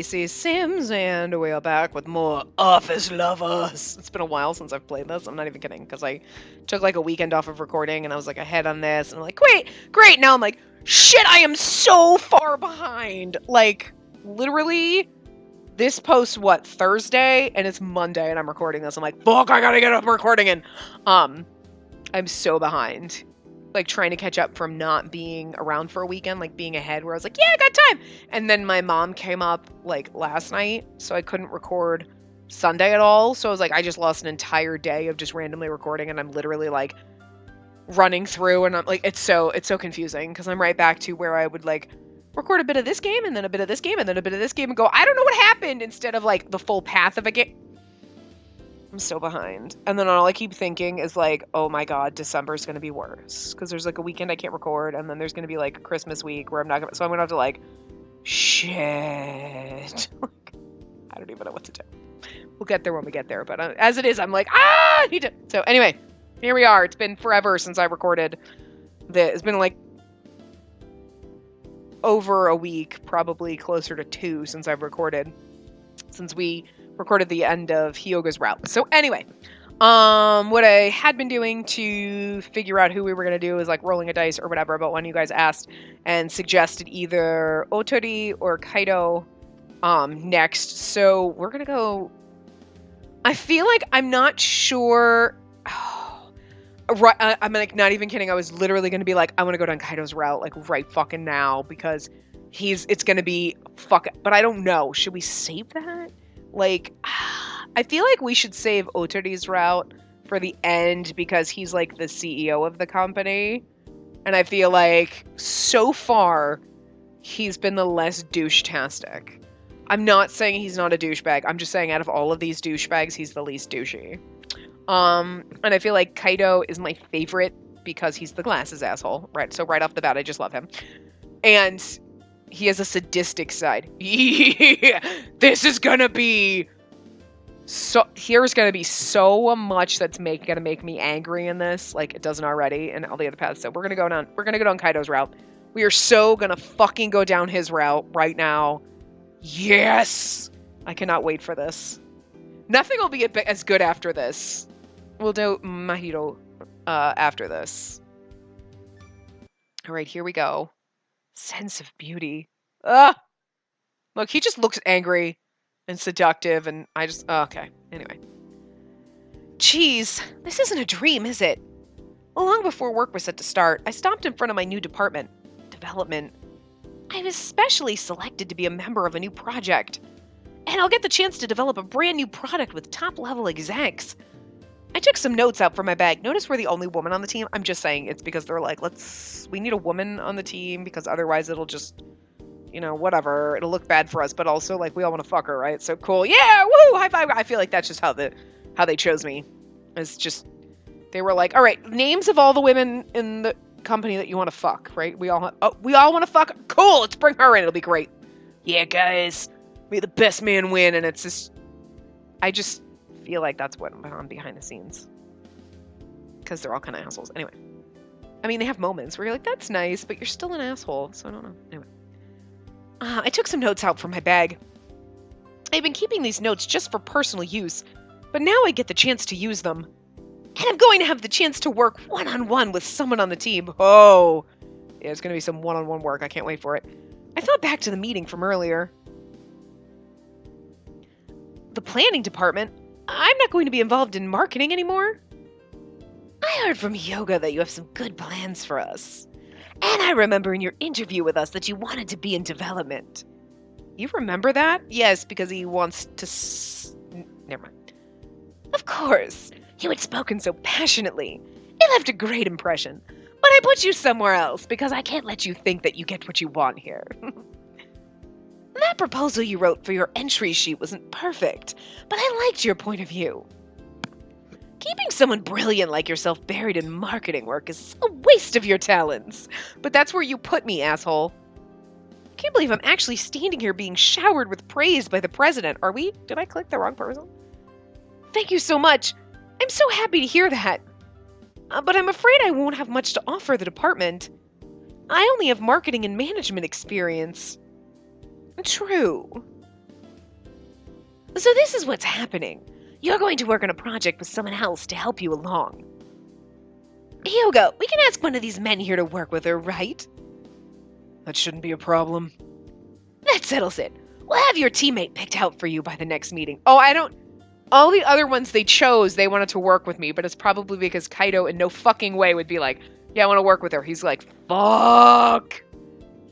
Spacey Sims, and we are back with more Office Lovers. It's been a while since I've played this. I'm not even kidding, because I took like a weekend off of recording, and I was like ahead on this, and I'm like, great. Now I'm like, shit, I am so far behind. Like, literally, this posts what, Thursday, and it's Monday, and I'm recording this. I'm like, fuck, I gotta get up recording, and I'm so behind. Like, trying to catch up from not being around for a weekend, like, being ahead, where I was like, yeah, I got time! And then my mom came up, like, last night, so I couldn't record Sunday at all, so I was like, I just lost an entire day of just randomly recording, and I'm literally, like, running through, and I'm like, it's so confusing, because I'm right back to where I would, like, record a bit of this game, and then a bit of this game, and then a bit of this game, and go, I don't know what happened, instead of, like, the full path of a game. I'm so behind. And then all I keep thinking is like, oh my god, December's gonna be worse. Because there's like a weekend I can't record, and then there's gonna be like Christmas week where I'm not gonna, so I'm gonna have to like, shit. I don't even know what to do. We'll get there when we get there, but as it is, I'm like, I need to. So anyway, here we are. It's been forever since I recorded it's been like over a week, probably closer to 2 since I've recorded. Since we recorded the end of Hyoga's route. So anyway, what I had been doing to figure out who we were going to do is like rolling a dice or whatever, but one of you guys asked and suggested either Otori or Kaido next. So we're going to go... I feel like I'm not sure... right, I'm like not even kidding. I was literally going to be like, I want to go down Kaido's route like right fucking now because it's going to be but I don't know. Should we save that? Like, I feel like we should save Otori's route for the end because he's like the CEO of the company. And I feel like so far he's been the less douche-tastic. I'm not saying he's not a douchebag. I'm just saying out of all of these douchebags, he's the least douchey. And I feel like Kaido is my favorite because he's the glasses asshole. Right, so right off the bat, I just love him. And he has a sadistic side. Yeah, this is gonna be here's gonna be so much that's gonna make me angry in this, like it doesn't already, and all the other paths. So we're gonna go down Kaido's route. We are so gonna fucking go down his route right now. Yes! I cannot wait for this. Nothing will be as good after this. We'll do Mahito after this. Alright, here we go. Sense of beauty. Ugh! Look, he just looks angry and seductive, and I just... okay, anyway. Jeez, this isn't a dream, is it? Long before work was set to start, I stopped in front of my new department. Development. I was specially selected to be a member of a new project. And I'll get the chance to develop a brand new product with top-level execs. I took some notes out from my bag. Notice we're the only woman on the team. I'm just saying it's because they're like, we need a woman on the team because otherwise it'll just, you know, whatever. It'll look bad for us, but also like we all want to fuck her, right? So cool. Yeah, woo, high five. I feel like that's just how they chose me. It's just, they were like, all right, names of all the women in the company that you want to fuck, right? We all want to fuck. Cool, let's bring her in. It'll be great. Yeah, guys, may the best man win. And it's just, I just feel like that's what went on behind the scenes. Because they're all kind of assholes. Anyway. I mean, they have moments where you're like, that's nice, but you're still an asshole, so I don't know. Anyway. I took some notes out from my bag. I've been keeping these notes just for personal use, but now I get the chance to use them. And I'm going to have the chance to work one-on-one with someone on the team. Oh! Yeah, it's going to be some one-on-one work. I can't wait for it. I thought back to the meeting from earlier. The planning department? I'm not going to be involved in marketing anymore. I heard from Hyoga that you have some good plans for us. And I remember in your interview with us that you wanted to be in development. You remember that? Yes, because he wants to never mind. Of course. You had spoken so passionately. It left a great impression. But I put you somewhere else because I can't let you think that you get what you want here. That proposal you wrote for your entry sheet wasn't perfect, but I liked your point of view. Keeping someone brilliant like yourself buried in marketing work is a waste of your talents. But that's where you put me, asshole. Can't believe I'm actually standing here being showered with praise by the president. Are we? Did I click the wrong person? Thank you so much. I'm so happy to hear that. But I'm afraid I won't have much to offer the department. I only have marketing and management experience. True. So this is what's happening. You're going to work on a project with someone else to help you along. Hugo, we can ask one of these men here to work with her, right? That shouldn't be a problem. That settles it. We'll have your teammate picked out for you by the next meeting. Oh, I don't... All the other ones they chose, they wanted to work with me, but it's probably because Kaido in no fucking way would be like, yeah, I want to work with her. He's like, fuck!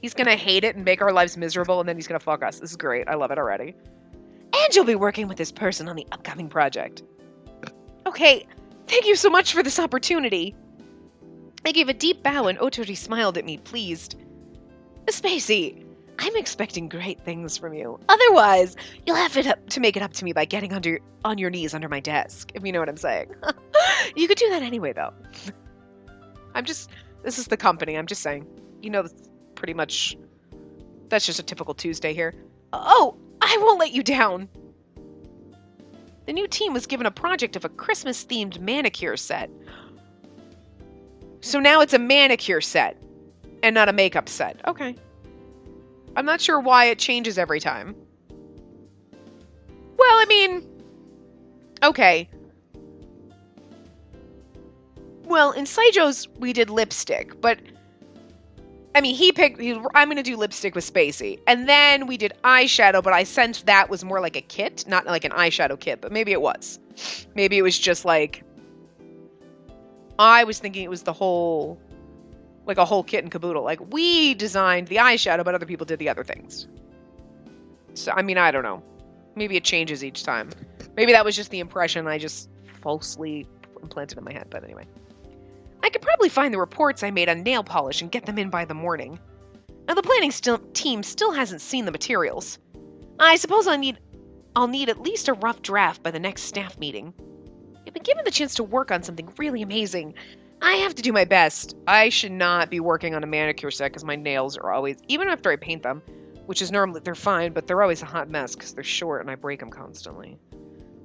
He's gonna hate it and make our lives miserable, and then he's gonna fuck us. This is great. I love it already. And you'll be working with this person on the upcoming project. Okay, thank you so much for this opportunity. I gave a deep bow and Otori smiled at me, pleased. Spacey, I'm expecting great things from you. Otherwise, you'll have to make it up to me by getting on your knees under my desk, if you know what I'm saying. You could do that anyway, though. This is the company, I'm just saying. You know, pretty much, that's just a typical Tuesday here. Oh, I won't let you down. The new team was given a project of a Christmas-themed manicure set. So now it's a manicure set and not a makeup set. Okay. I'm not sure why it changes every time. Well, I mean, okay. Well, in Saijo's, we did lipstick, but I mean, I'm going to do lipstick with Spacey. And then we did eyeshadow, but I sensed that was more like a kit, not like an eyeshadow kit, but maybe it was. Maybe it was just like, I was thinking it was the whole, like a whole kit and caboodle. Like, we designed the eyeshadow, but other people did the other things. So, I mean, I don't know. Maybe it changes each time. Maybe that was just the impression I just falsely implanted in my head, but anyway. I could probably find the reports I made on nail polish and get them in by the morning. Now, the planning team still hasn't seen the materials. I suppose I'll need at least a rough draft by the next staff meeting. I've been given the chance to work on something really amazing. I have to do my best. I should not be working on a manicure set because my nails are always, even after I paint them, which is normally, they're fine, but they're always a hot mess because they're short and I break them constantly.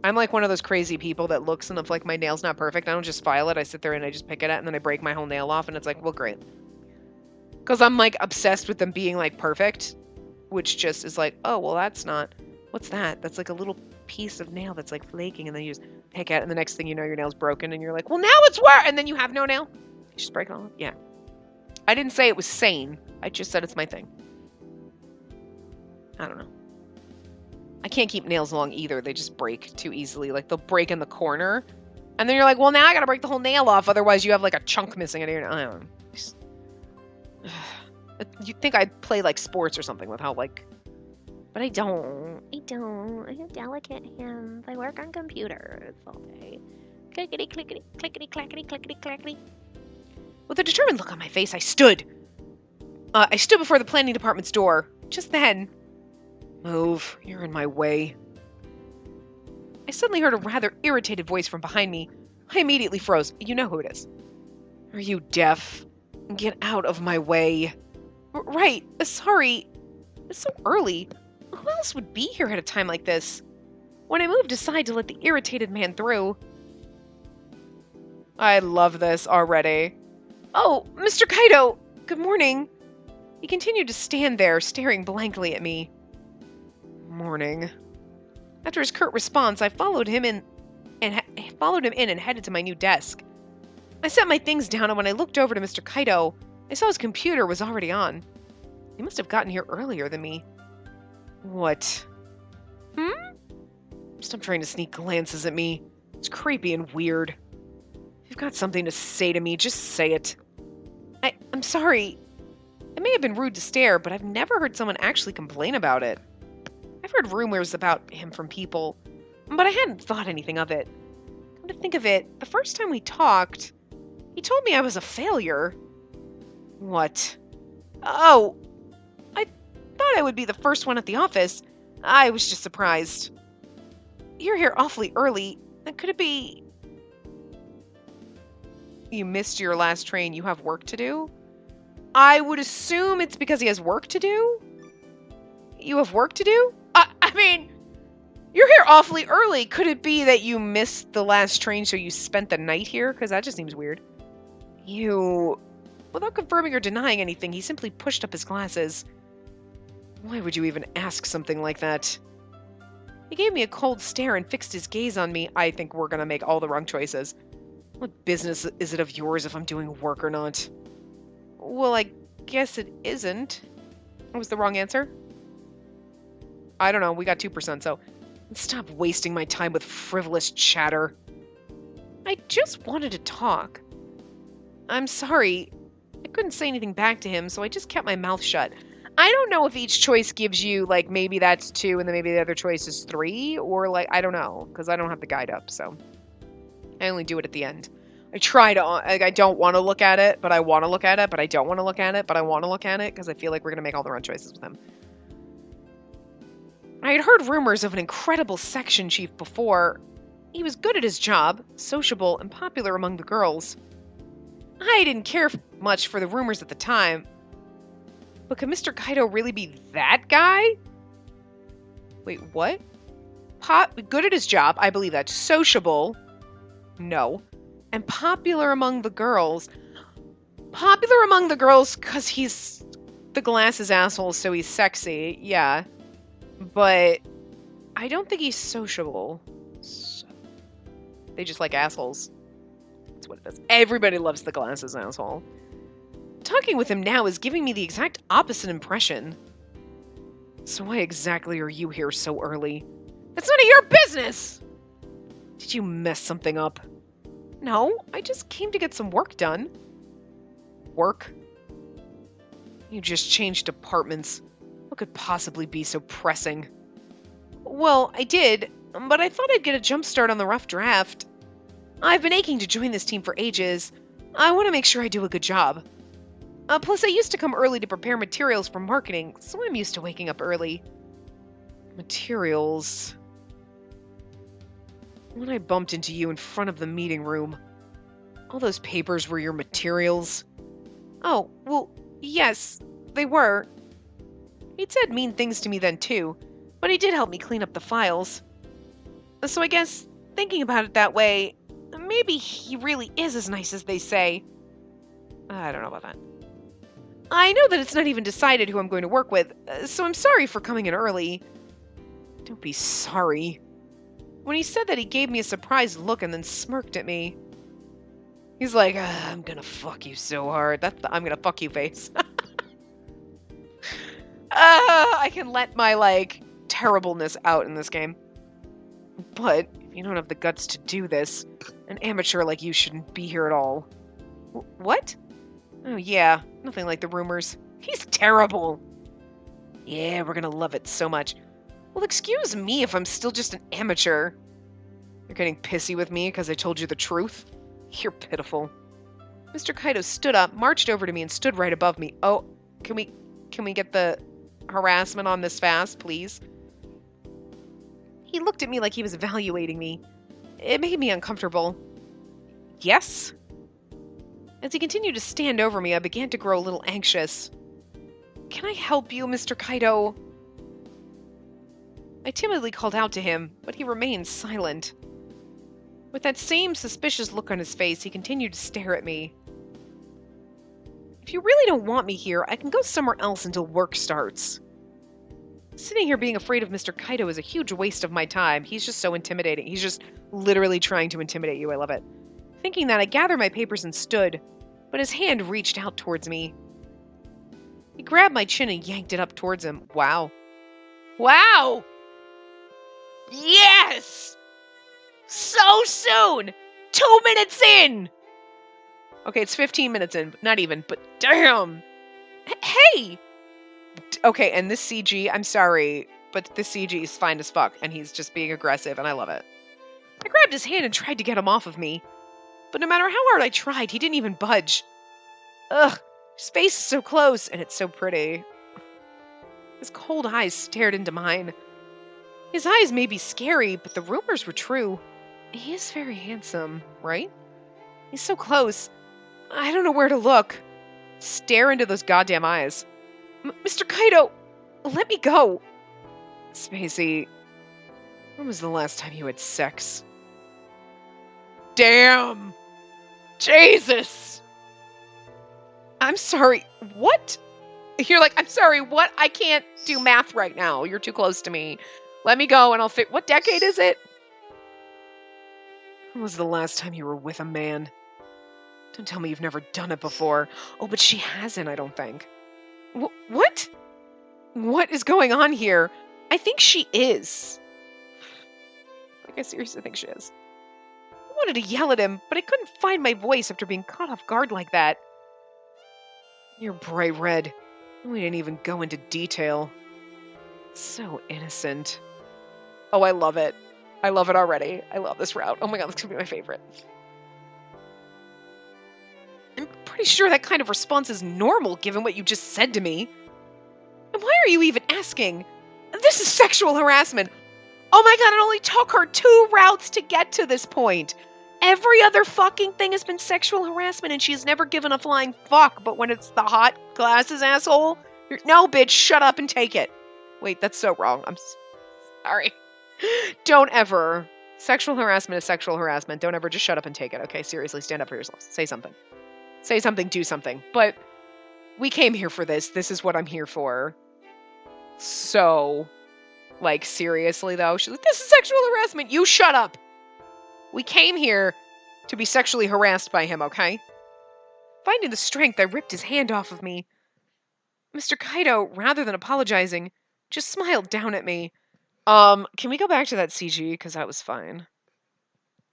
I'm like one of those crazy people that looks and if like my nail's not perfect, I don't just file it. I sit there and I just pick it at and then I break my whole nail off and it's like, well, great. Because I'm like obsessed with them being like perfect, which just is like, oh, well, that's not, what's that? That's like a little piece of nail that's like flaking and then you just pick at it and the next thing you know, your nail's broken and you're like, well, now it's where? And then you have no nail. You just break it all off. Yeah. I didn't say it was sane. I just said it's my thing. I don't know. I can't keep nails long either. They just break too easily. Like, they'll break in the corner. And then you're like, well, now I gotta break the whole nail off. Otherwise, you have, like, a chunk missing out of your nail. I don't know. You'd think I'd play, like, sports or something with how, like... But I don't. I have delicate hands. I work on computers all day. Clickety, clickety, clickety, clackety, clickety, clackety. With a determined look on my face, I stood. I stood before the planning department's door. Just then... Move. You're in my way. I suddenly heard a rather irritated voice from behind me. I immediately froze. You know who it is. Are you deaf? Get out of my way. Right. Sorry. It's so early. Who else would be here at a time like this? When I moved aside to let the irritated man through. I love this already. Oh, Mr. Kaido. Good morning. He continued to stand there, staring blankly at me. Morning. After his curt response, I followed him in and headed to my new desk. I set my things down, and when I looked over to Mr. Kaido, I saw his computer was already on. He must have gotten here earlier than me. What? Stop trying to sneak glances at me. It's creepy and weird. If you've got something to say to me, just say it. I'm sorry. It may have been rude to stare, but I've never heard someone actually complain about it. I've heard rumors about him from people, but I hadn't thought anything of it. Come to think of it, the first time we talked, he told me I was a failure. What? Oh, I thought I would be the first one at the office. I was just surprised. You're here awfully early. Could it be... You missed your last train, you have work to do? I would assume it's because he has work to do? You have work to do? I mean, you're here awfully early. Could it be that you missed the last train so you spent the night here? Because that just seems weird. Without confirming or denying anything, he simply pushed up his glasses. Why would you even ask something like that? He gave me a cold stare and fixed his gaze on me. I think we're gonna make all the wrong choices. What business is it of yours if I'm doing work or not? Well, I guess it isn't. What was the wrong answer? I don't know. We got 2%, so stop wasting my time with frivolous chatter. I just wanted to talk. I'm sorry. I couldn't say anything back to him, so I just kept my mouth shut. I don't know if each choice gives you, like, maybe that's 2 and then maybe the other choice is 3, or, like, I don't know, because I don't have the guide up, so I only do it at the end. I try to, like, I don't want to look at it, but I want to look at it, but I don't want to look at it, but I want to look at it, because I feel like we're going to make all the wrong choices with him. I had heard rumors of an incredible section chief before. He was good at his job, sociable, and popular among the girls. I didn't care much for the rumors at the time, but could Mr. Kaido really be that guy? Wait, what? Good at his job, I believe that. Sociable, no. And popular among the girls. Popular among the girls because he's the glasses asshole, so he's sexy, yeah. But I don't think he's sociable. So, they just like assholes. That's what it is. Everybody loves the glasses asshole. Talking with him now is giving me the exact opposite impression. So why exactly are you here so early? That's none of your business! Did you mess something up? No, I just came to get some work done. Work? You just changed departments. What could possibly be so pressing? Well, I did, but I thought I'd get a jump start on the rough draft. I've been aching to join this team for ages. I want to make sure I do a good job. Plus, I used to come early to prepare materials for marketing, so I'm used to waking up early. Materials. When I bumped into you in front of the meeting room, all those papers were your materials? Oh, well, yes, they were. He'd said mean things to me then too, but he did help me clean up the files. So I guess, thinking about it that way, maybe he really is as nice as they say. I don't know about that. I know that it's not even decided who I'm going to work with, so I'm sorry for coming in early. Don't be sorry. When he said that, he gave me a surprised look and then smirked at me. He's like, I'm gonna fuck you so hard. That's the I'm gonna fuck you face. I can let my, like, terribleness out in this game. But if you don't have the guts to do this, an amateur like you shouldn't be here at all. What? Oh, yeah. Nothing like the rumors. He's terrible. Yeah, we're gonna love it so much. Well, excuse me if I'm still just an amateur. You're getting pissy with me because I told you the truth? You're pitiful. Mr. Kaido stood up, marched over to me, and stood right above me. Oh, can we get the harassment on this fast, please? He looked at me like he was evaluating me. It made me uncomfortable. Yes? As he continued to stand over me, I began to grow a little anxious. Can I help you, Mr. Kaido? I timidly called out to him, but he remained silent. With that same suspicious look on his face, he continued to stare at me. If you really don't want me here, I can go somewhere else until work starts. Sitting here being afraid of Mr. Kaido is a huge waste of my time. He's just so intimidating. He's just literally trying to intimidate you. I love it. Thinking that, I gathered my papers and stood, but his hand reached out towards me. He grabbed my chin and yanked it up towards him. Wow. Wow! Yes! So soon! 2 minutes in! Okay, it's 15 minutes in, not even, but damn! Hey! Okay, and this CG, I'm sorry, but this CG is fine as fuck, and he's just being aggressive, and I love it. I grabbed his hand and tried to get him off of me, but no matter how hard I tried, he didn't even budge. Ugh, his face is so close, and it's so pretty. His cold eyes stared into mine. His eyes may be scary, but the rumors were true. He is very handsome, right? He's so close. I don't know where to look. Stare into those goddamn eyes. Mr. Kaido, let me go. Spacey, when was the last time you had sex? Damn! Jesus! I'm sorry, what? You're like, I'm sorry, what? I can't do math right now. You're too close to me. Let me go and I'll fix. What decade is it? When was the last time you were with a man? Don't tell me you've never done it before. Oh, but she hasn't, I don't think. What? What is going on here? I think she is. Like, I seriously think she is. I wanted to yell at him, but I couldn't find my voice after being caught off guard like that. You're bright red. We didn't even go into detail. So innocent. Oh, I love it. I love it already. I love this route. Oh my god, this could be my favorite. I'm pretty sure that kind of response is normal given what you just said to me. And why are you even asking? This is sexual harassment. Oh my god, it only took her 2 routes to get to this point. Every other fucking thing has been sexual harassment and she's never given a flying fuck, but when it's the hot glasses asshole, no bitch, shut up and take it. Wait, that's so wrong. I'm sorry. Don't ever. Sexual harassment is sexual harassment. Don't ever just shut up and take it, okay? Seriously, stand up for yourself. Say something. Say something, do something. But we came here for this. This is what I'm here for. So, like, seriously, though? She's like, this is sexual harassment. You shut up. We came here to be sexually harassed by him, okay? Finding the strength, I ripped his hand off of me. Mr. Kaido, rather than apologizing, just smiled down at me. Can we go back to that CG? Because that was fine.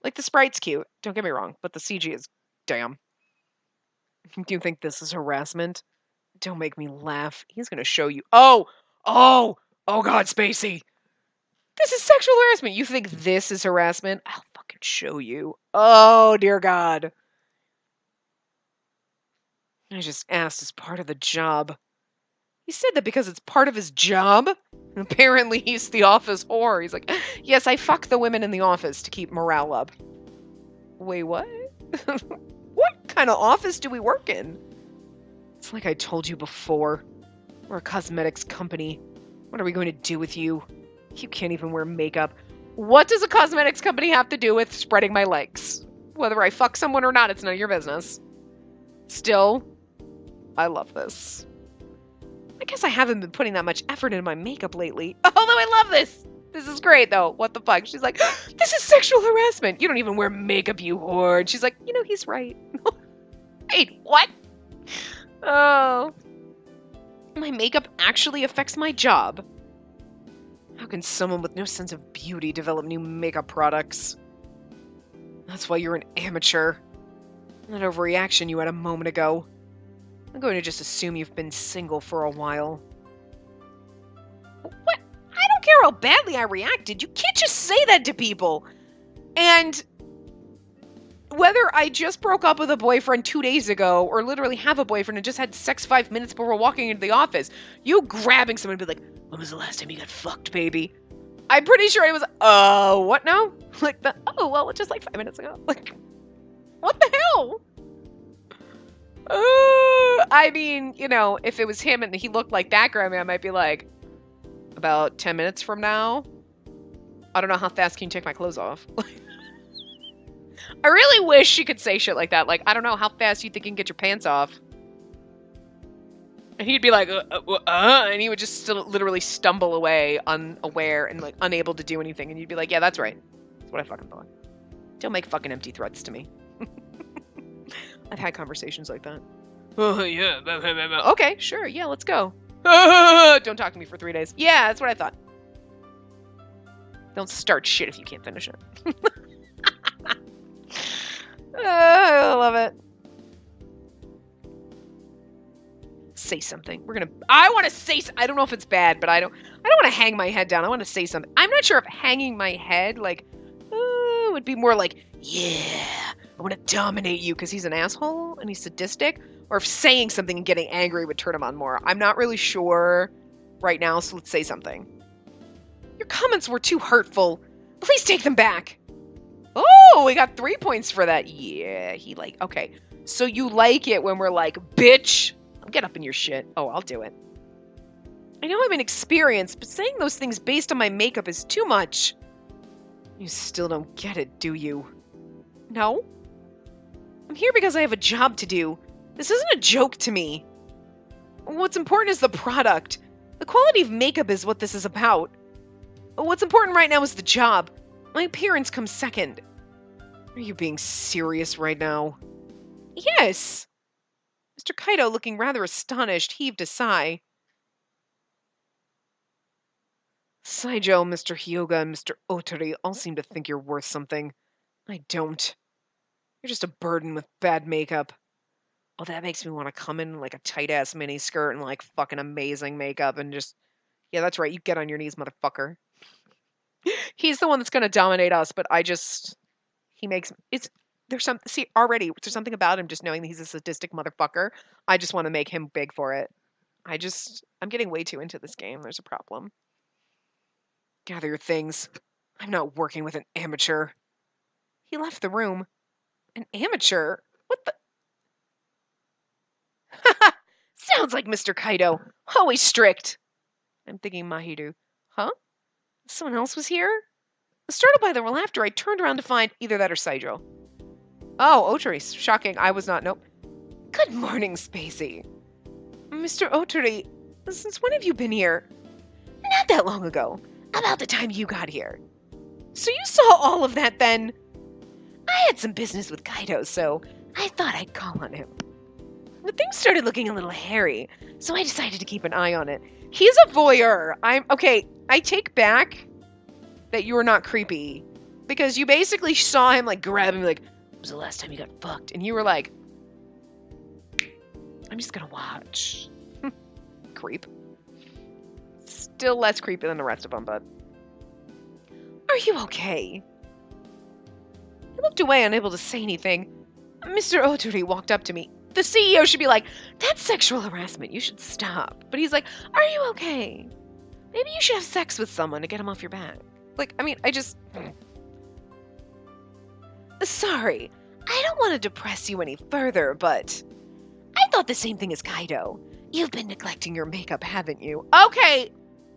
Like, the sprite's cute. Don't get me wrong. But the CG is... Damn. Do you think this is harassment? Don't make me laugh. He's gonna show you... Oh god, Spacey! This is sexual harassment! You think this is harassment? I'll fucking show you. Oh, dear God. I just asked as part of the job. He said that because it's part of his job? Apparently he's the office whore. He's like, yes, I fuck the women in the office to keep morale up. Wait, what? What kind of office do we work in? It's like I told you before. We're a cosmetics company. What are we going to do with you? You can't even wear makeup. What does a cosmetics company have to do with spreading my legs? Whether I fuck someone or not, it's none of your business. Still, I love this. I guess I haven't been putting that much effort into my makeup lately. Although I love this. This is great, though. What the fuck? She's like, this is sexual harassment. You don't even wear makeup, you whore. And she's like, you know, he's right. Wait, what? Oh. My makeup actually affects my job. How can someone with no sense of beauty develop new makeup products? That's why you're an amateur. That overreaction you had a moment ago. I'm going to just assume you've been single for a while. What? I don't care how badly I reacted. You can't just say that to people. And whether I just broke up with a boyfriend 2 days ago or literally have a boyfriend and just had sex 5 minutes before walking into the office, you grabbing someone and be like, when was the last time you got fucked, baby? I'm pretty sure it was, what now? Like, well, just like 5 minutes ago. Like, what the hell? I mean, you know, if it was him and he looked like that grandma, I might be like, about 10 minutes from now? I don't know, how fast can you take my clothes off? I really wish she could say shit like that. Like, I don't know, how fast you think you can get your pants off? And he'd be like, and he would just still literally stumble away, unaware and like unable to do anything. And you'd be like, yeah, that's right. That's what I fucking thought. Don't make fucking empty threats to me. I've had conversations like that. Oh, yeah. Okay, sure. Yeah, let's go. Don't talk to me for 3 days. Yeah, that's what I thought. Don't start shit if you can't finish it. I love it. Say something. I want to say, I don't know if it's bad, but I don't want to hang my head down. I want to say something. I'm not sure if hanging my head, like, would be more like, yeah, I want to dominate you because he's an asshole and he's sadistic, or if saying something and getting angry would turn him on more. I'm not really sure right now, so let's say something. Your comments were too hurtful. Please take them back. Oh, we got 3 points for that. Yeah, okay. So you like it when we're like, bitch, get up in your shit. Oh, I'll do it. I know I'm inexperienced, but saying those things based on my makeup is too much. You still don't get it, do you? No? I'm here because I have a job to do. This isn't a joke to me. What's important is the product. The quality of makeup is what this is about. What's important right now is the job. My appearance comes second. Are you being serious right now? Yes. Mr. Kaido, looking rather astonished, heaved a sigh. Saijo, Mr. Hyoga, and Mr. Otori all seem to think you're worth something. I don't. You're just a burden with bad makeup. Oh, that makes me want to come in like a tight-ass mini skirt and like fucking amazing makeup and just... Yeah, that's right. You get on your knees, motherfucker. He's the one that's going to dominate us, but he makes... There's something about him just knowing that he's a sadistic motherfucker. I just want to make him big for it. I'm getting way too into this game. There's a problem. Gather your things. I'm not working with an amateur. He left the room. An amateur? What the... Sounds like Mr. Kaido. Always strict. I'm thinking Mahiru. Huh? Someone else was here? Startled by the laughter, I turned around to find either that or Saijo. Oh, Otori. Shocking. I was not. Nope. Good morning, Spacey. Mr. Otori, since when have you been here? Not that long ago. About the time you got here. So you saw all of that then? I had some business with Kaido, so I thought I'd call on him. But things started looking a little hairy, so I decided to keep an eye on it. He's a voyeur. Okay, I take back that you were not creepy. Because you basically saw him like grab him like, it was the last time you got fucked. And you were like, I'm just gonna watch. Creep. Still less creepy than the rest of them, but... Are you okay? I looked away, unable to say anything. Mr. Otori walked up to me. The CEO should be like, that's sexual harassment. You should stop. But he's like, are you okay? Maybe you should have sex with someone to get him off your back. Like, I mean, Sorry, I don't want to depress you any further, but I thought the same thing as Kaido. You've been neglecting your makeup, haven't you? Okay,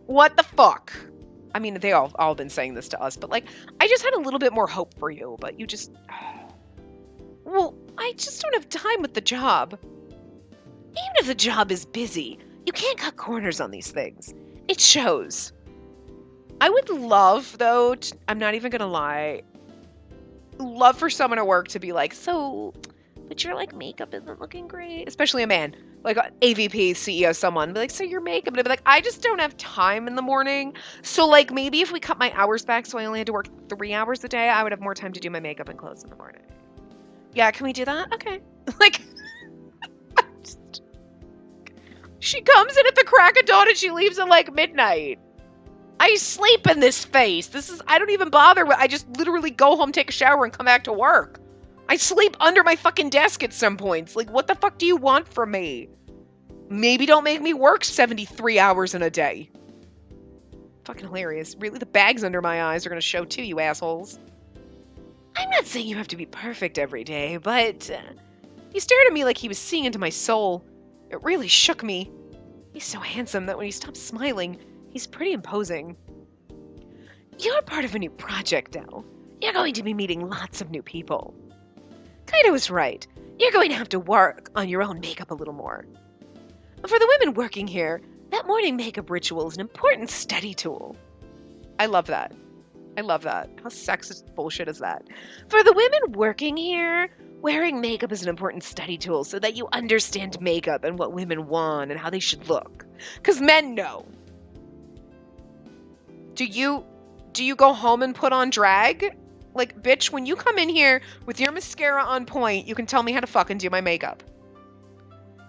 what the fuck? I mean, they all been saying this to us, but like, I just had a little bit more hope for you, but you just... Well, I just don't have time with the job. Even if the job is busy, you can't cut corners on these things. It shows. I would love, though, I'm not even gonna lie, love for someone at work to be like, so, but your, like, makeup isn't looking great. Especially a man. Like, AVP, CEO, someone. Be like, so your makeup, and I'd be like, I just don't have time in the morning. So, like, maybe if we cut my hours back so I only had to work 3 hours a day, I would have more time to do my makeup and clothes in the morning. Yeah, can we do that? Okay. Like, she comes in at the crack of dawn and she leaves at, like, midnight. I sleep in this face. I don't even bother. I just literally go home, take a shower, and come back to work. I sleep under my fucking desk at some points. Like, what the fuck do you want from me? Maybe don't make me work 73 hours in a day. Fucking hilarious. Really, the bags under my eyes are gonna show too, you assholes. I'm not saying you have to be perfect every day, but... he stared at me like he was seeing into my soul. It really shook me. He's so handsome that when he stops smiling, he's pretty imposing. You're part of a new project now. You're going to be meeting lots of new people. Kaido was right. You're going to have to work on your own makeup a little more. For the women working here, that morning makeup ritual is an important study tool. I love that. I love that. How sexist bullshit is that? For the women working here, wearing makeup is an important study tool so that you understand makeup and what women want and how they should look. Because men know. Do you go home and put on drag? Like, bitch, when you come in here with your mascara on point, you can tell me how to fucking do my makeup.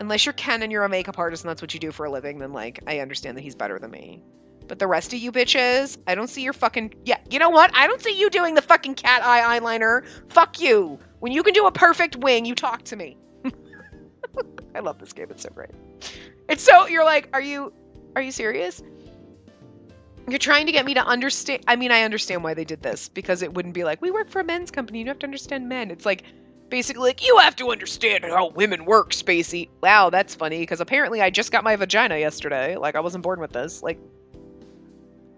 Unless you're Ken and you're a makeup artist and that's what you do for a living, then, like, I understand that he's better than me. But the rest of you bitches, I don't see your fucking... Yeah, you know what? I don't see you doing the fucking cat eye eyeliner. Fuck you. When you can do a perfect wing, you talk to me. I love this game. It's so great. It's so... You're like, are you serious? You're trying to get me to understand... I mean, I understand why they did this. Because it wouldn't be like, we work for a men's company. You have to understand men. It's like, basically like, you have to understand how women work, Spacey. Wow, that's funny. Because apparently I just got my vagina yesterday. Like, I wasn't born with this. Like,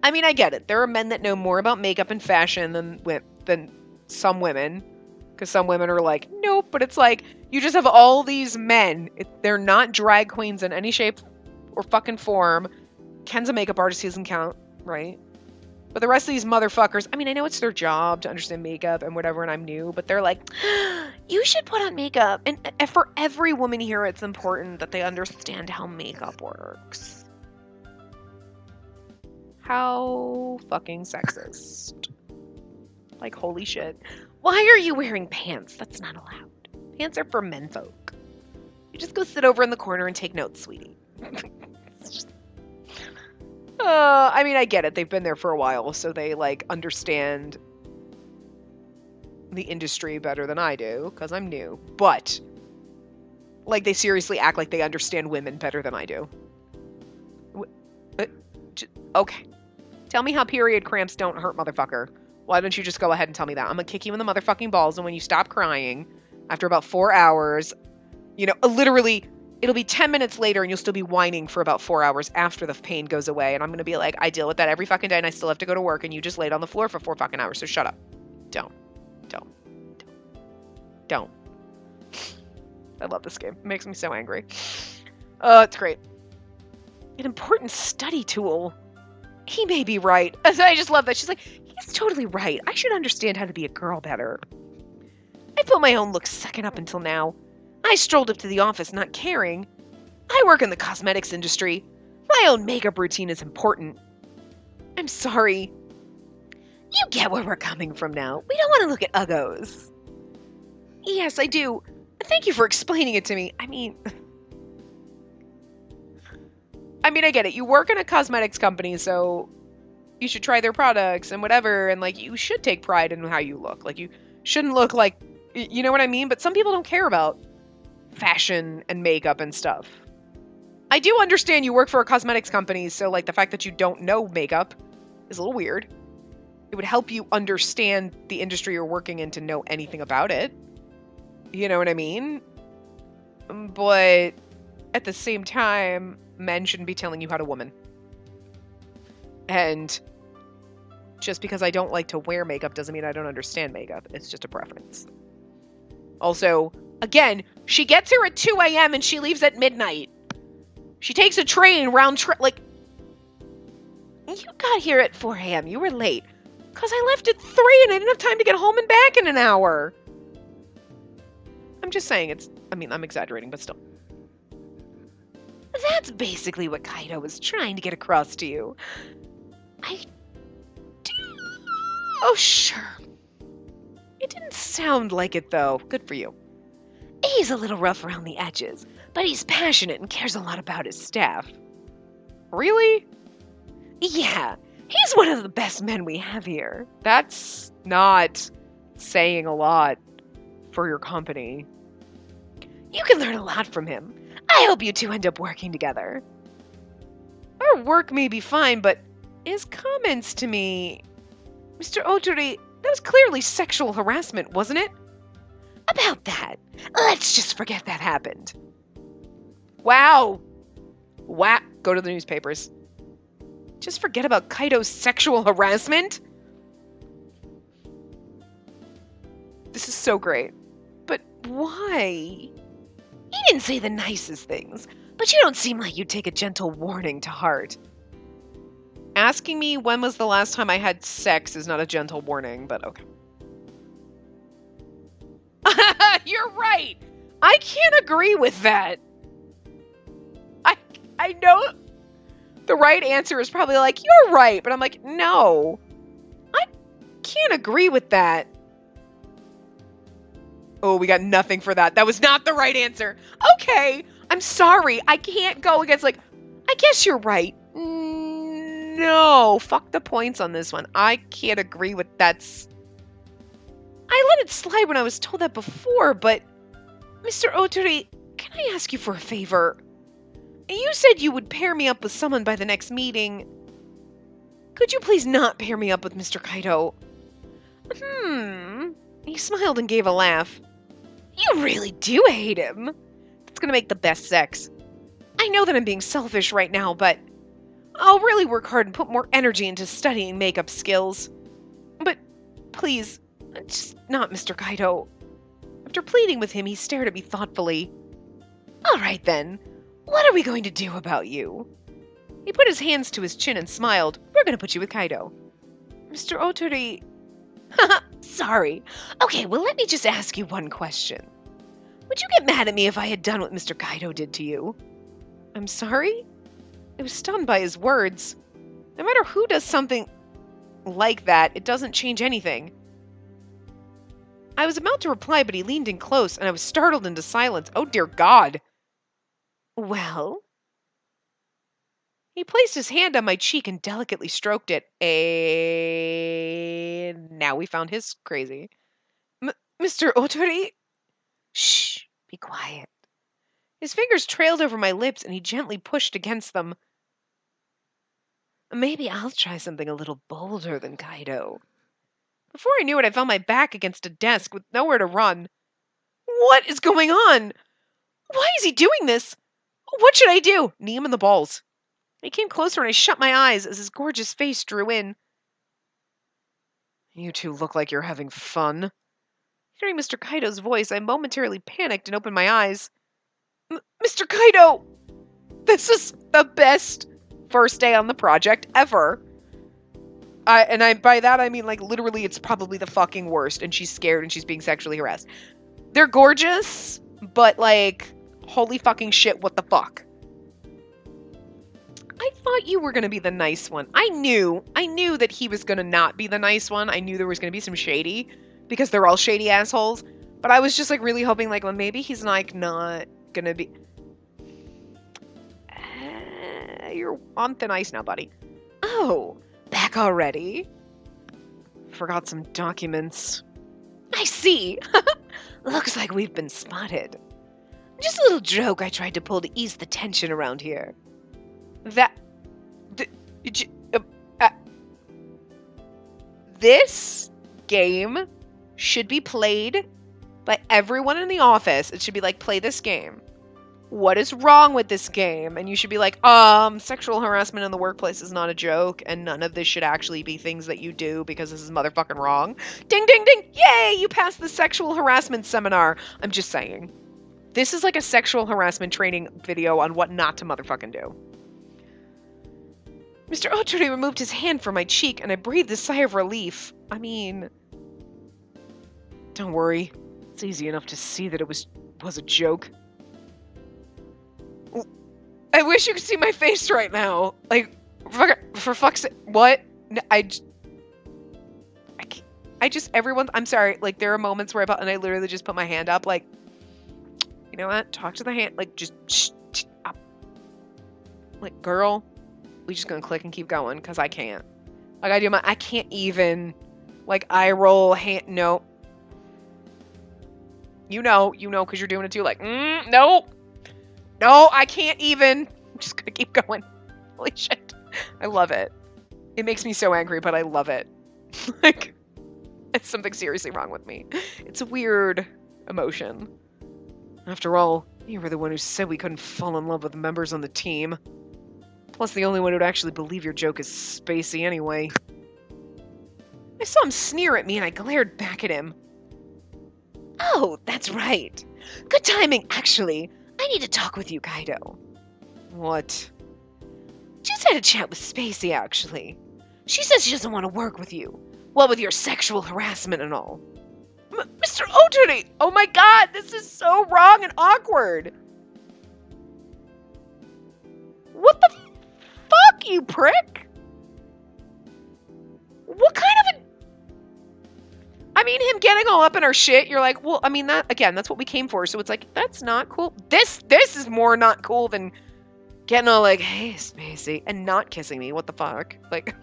I mean, I get it. There are men that know more about makeup and fashion than some women. Because some women are like, nope. But it's like, you just have all these men. They're not drag queens in any shape or fucking form. Ken's a makeup artist. He doesn't count, right? But the rest of these motherfuckers, I mean, I know it's their job to understand makeup and whatever, and I'm new, but they're like, you should put on makeup. And for every woman here, it's important that they understand how makeup works. How fucking sexist. Like, holy shit. Why are you wearing pants? That's not allowed. Pants are for menfolk. You just go sit over in the corner and take notes, sweetie. I mean, I get it. They've been there for a while, so they, like, understand the industry better than I do, because I'm new. But, like, they seriously act like they understand women better than I do. Okay. Tell me how period cramps don't hurt, motherfucker. Why don't you just go ahead and tell me that? I'm gonna kick you in the motherfucking balls, and when you stop crying, after about 4 hours, you know, literally... It'll be 10 minutes later and you'll still be whining for about 4 hours after the pain goes away. And I'm going to be like, I deal with that every fucking day and I still have to go to work and you just laid on the floor for 4 fucking hours. So shut up. Don't. I love this game. It makes me so angry. It's great. An important study tool. He may be right. I just love that. She's like, he's totally right. I should understand how to be a girl better. I put my own looks second up until now. I strolled up to the office not caring. I work in the cosmetics industry. My own makeup routine is important. I'm sorry. You get where we're coming from now. We don't want to look at uggos. Yes, I do. Thank you for explaining it to me. I mean, I get it. You work in a cosmetics company, so you should try their products and whatever, and, like, you should take pride in how you look. Like, you shouldn't look like, you know what I mean? But some people don't care about fashion and makeup and stuff. I do understand you work for a cosmetics company, so, like, the fact that you don't know makeup is a little weird. It would help you understand the industry you're working in to know anything about it. You know what I mean? But at the same time, men shouldn't be telling you how to woman. And just because I don't like to wear makeup doesn't mean I don't understand makeup. It's just a preference. Also, again, she gets here at 2 a.m. and she leaves at midnight. She takes a train round trip. Like, you got here at 4 a.m. You were late. Because I left at 3 and I didn't have time to get home and back in an hour. I'm just saying I'm exaggerating, but still. That's basically what Kaido was trying to get across to you. Oh, sure. It didn't sound like it, though. Good for you. He's a little rough around the edges, but he's passionate and cares a lot about his staff. Really? Yeah, he's one of the best men we have here. That's not saying a lot for your company. You can learn a lot from him. I hope you two end up working together. Our work may be fine, but his comments to me... Mr. Otori, that was clearly sexual harassment, wasn't it? About that, let's just forget that happened. Wow. Go to the newspapers. Just forget about Kaido's sexual harassment? This is so great. But why? He didn't say the nicest things, but you don't seem like you'd take a gentle warning to heart. Asking me when was the last time I had sex is not a gentle warning, but okay. You're right. I can't agree with that. I know the right answer is probably like, you're right, but I'm like, no. I can't agree with that. Oh, we got nothing for that. That was not the right answer. Okay, I'm sorry. I can't go against, like, I guess you're right. No, fuck the points on this one. I can't agree with that's... I let it slide when I was told that before, but... Mr. Otori, can I ask you for a favor? You said you would pair me up with someone by the next meeting. Could you please not pair me up with Mr. Kaido? He smiled and gave a laugh. You really do hate him. That's gonna make the best sex. I know that I'm being selfish right now, but I'll really work hard and put more energy into studying makeup skills. But please, just not Mr. Kaido. After pleading with him, he stared at me thoughtfully. All right then, what are we going to do about you? He put his hands to his chin and smiled. We're going to put you with Kaido. Mr. Otori... Sorry. Okay, well, let me just ask you one question. Would you get mad at me if I had done what Mr. Kaido did to you? I'm sorry? I was stunned by his words. No matter who does something like that, it doesn't change anything. I was about to reply, but he leaned in close, and I was startled into silence. Oh, dear God. Well? He placed his hand on my cheek and delicately stroked it. And now we found his crazy. Mr. Otori? Shh, be quiet. His fingers trailed over my lips, and he gently pushed against them. Maybe I'll try something a little bolder than Kaido. Before I knew it, I found my back against a desk with nowhere to run. What is going on? Why is he doing this? What should I do? Knee him in the balls. He came closer and I shut my eyes as his gorgeous face drew in. You two look like you're having fun. Hearing Mr. Kaido's voice, I momentarily panicked and opened my eyes. Mr. Kaido! This is the best first day on the project ever. By that I mean, like, literally it's probably the fucking worst, and she's scared and she's being sexually harassed. They're gorgeous, but, like, holy fucking shit, what the fuck? I thought you were gonna be the nice one. I knew that he was gonna not be the nice one. I knew there was gonna be some shady, because they're all shady assholes. But I was just, like, really hoping, like, well, maybe he's, like, not gonna be... You're on thin ice now, buddy. Oh, back already? Forgot some documents. I see. Looks like we've been spotted. Just a little joke I tried to pull to ease the tension around here. This game should be played by everyone in the office. It should be like, play this game. What is wrong with this game? And you should be like, sexual harassment in the workplace is not a joke, and none of this should actually be things that you do because this is motherfucking wrong. Ding, ding, ding! Yay! You passed the sexual harassment seminar. I'm just saying. This is like a sexual harassment training video on what not to motherfucking do. Mr. Otori removed his hand from my cheek, and I breathed a sigh of relief. I mean... Don't worry. It's easy enough to see that it was a joke. I wish you could see my face right now. Like, for fuck's sake. What? I just, everyone, I'm sorry. Like, there are moments where and I literally just put my hand up, like, you know what? Talk to the hand. Like, just, up. Like, girl, we just gonna click and keep going, because I can't. Like, I can't even, like, eye roll, hand, no. You know, because you're doing it too, like, no. No, I can't even. I'm just gonna keep going. Holy shit. I love it. It makes me so angry, but I love it. Like, it's something seriously wrong with me. It's a weird emotion. After all, you were the one who said we couldn't fall in love with members on the team. Plus, the only one who'd actually believe your joke is Spacey anyway. I saw him sneer at me and I glared back at him. Oh, that's right. Good timing, actually. I need to talk with you, Kaido. What? Just had a chat with Spacey, actually. She says she doesn't want to work with you. Well, with your sexual harassment and all. Mr. Otori! Oh my god, this is so wrong and awkward! What the fuck, you prick? What kind of a... I mean, him getting all up in our shit, you're like, well, I mean, that, again, that's what we came for, so it's like, that's not cool. This is more not cool than getting all like, hey, Spacey, and not kissing me, what the fuck? Like,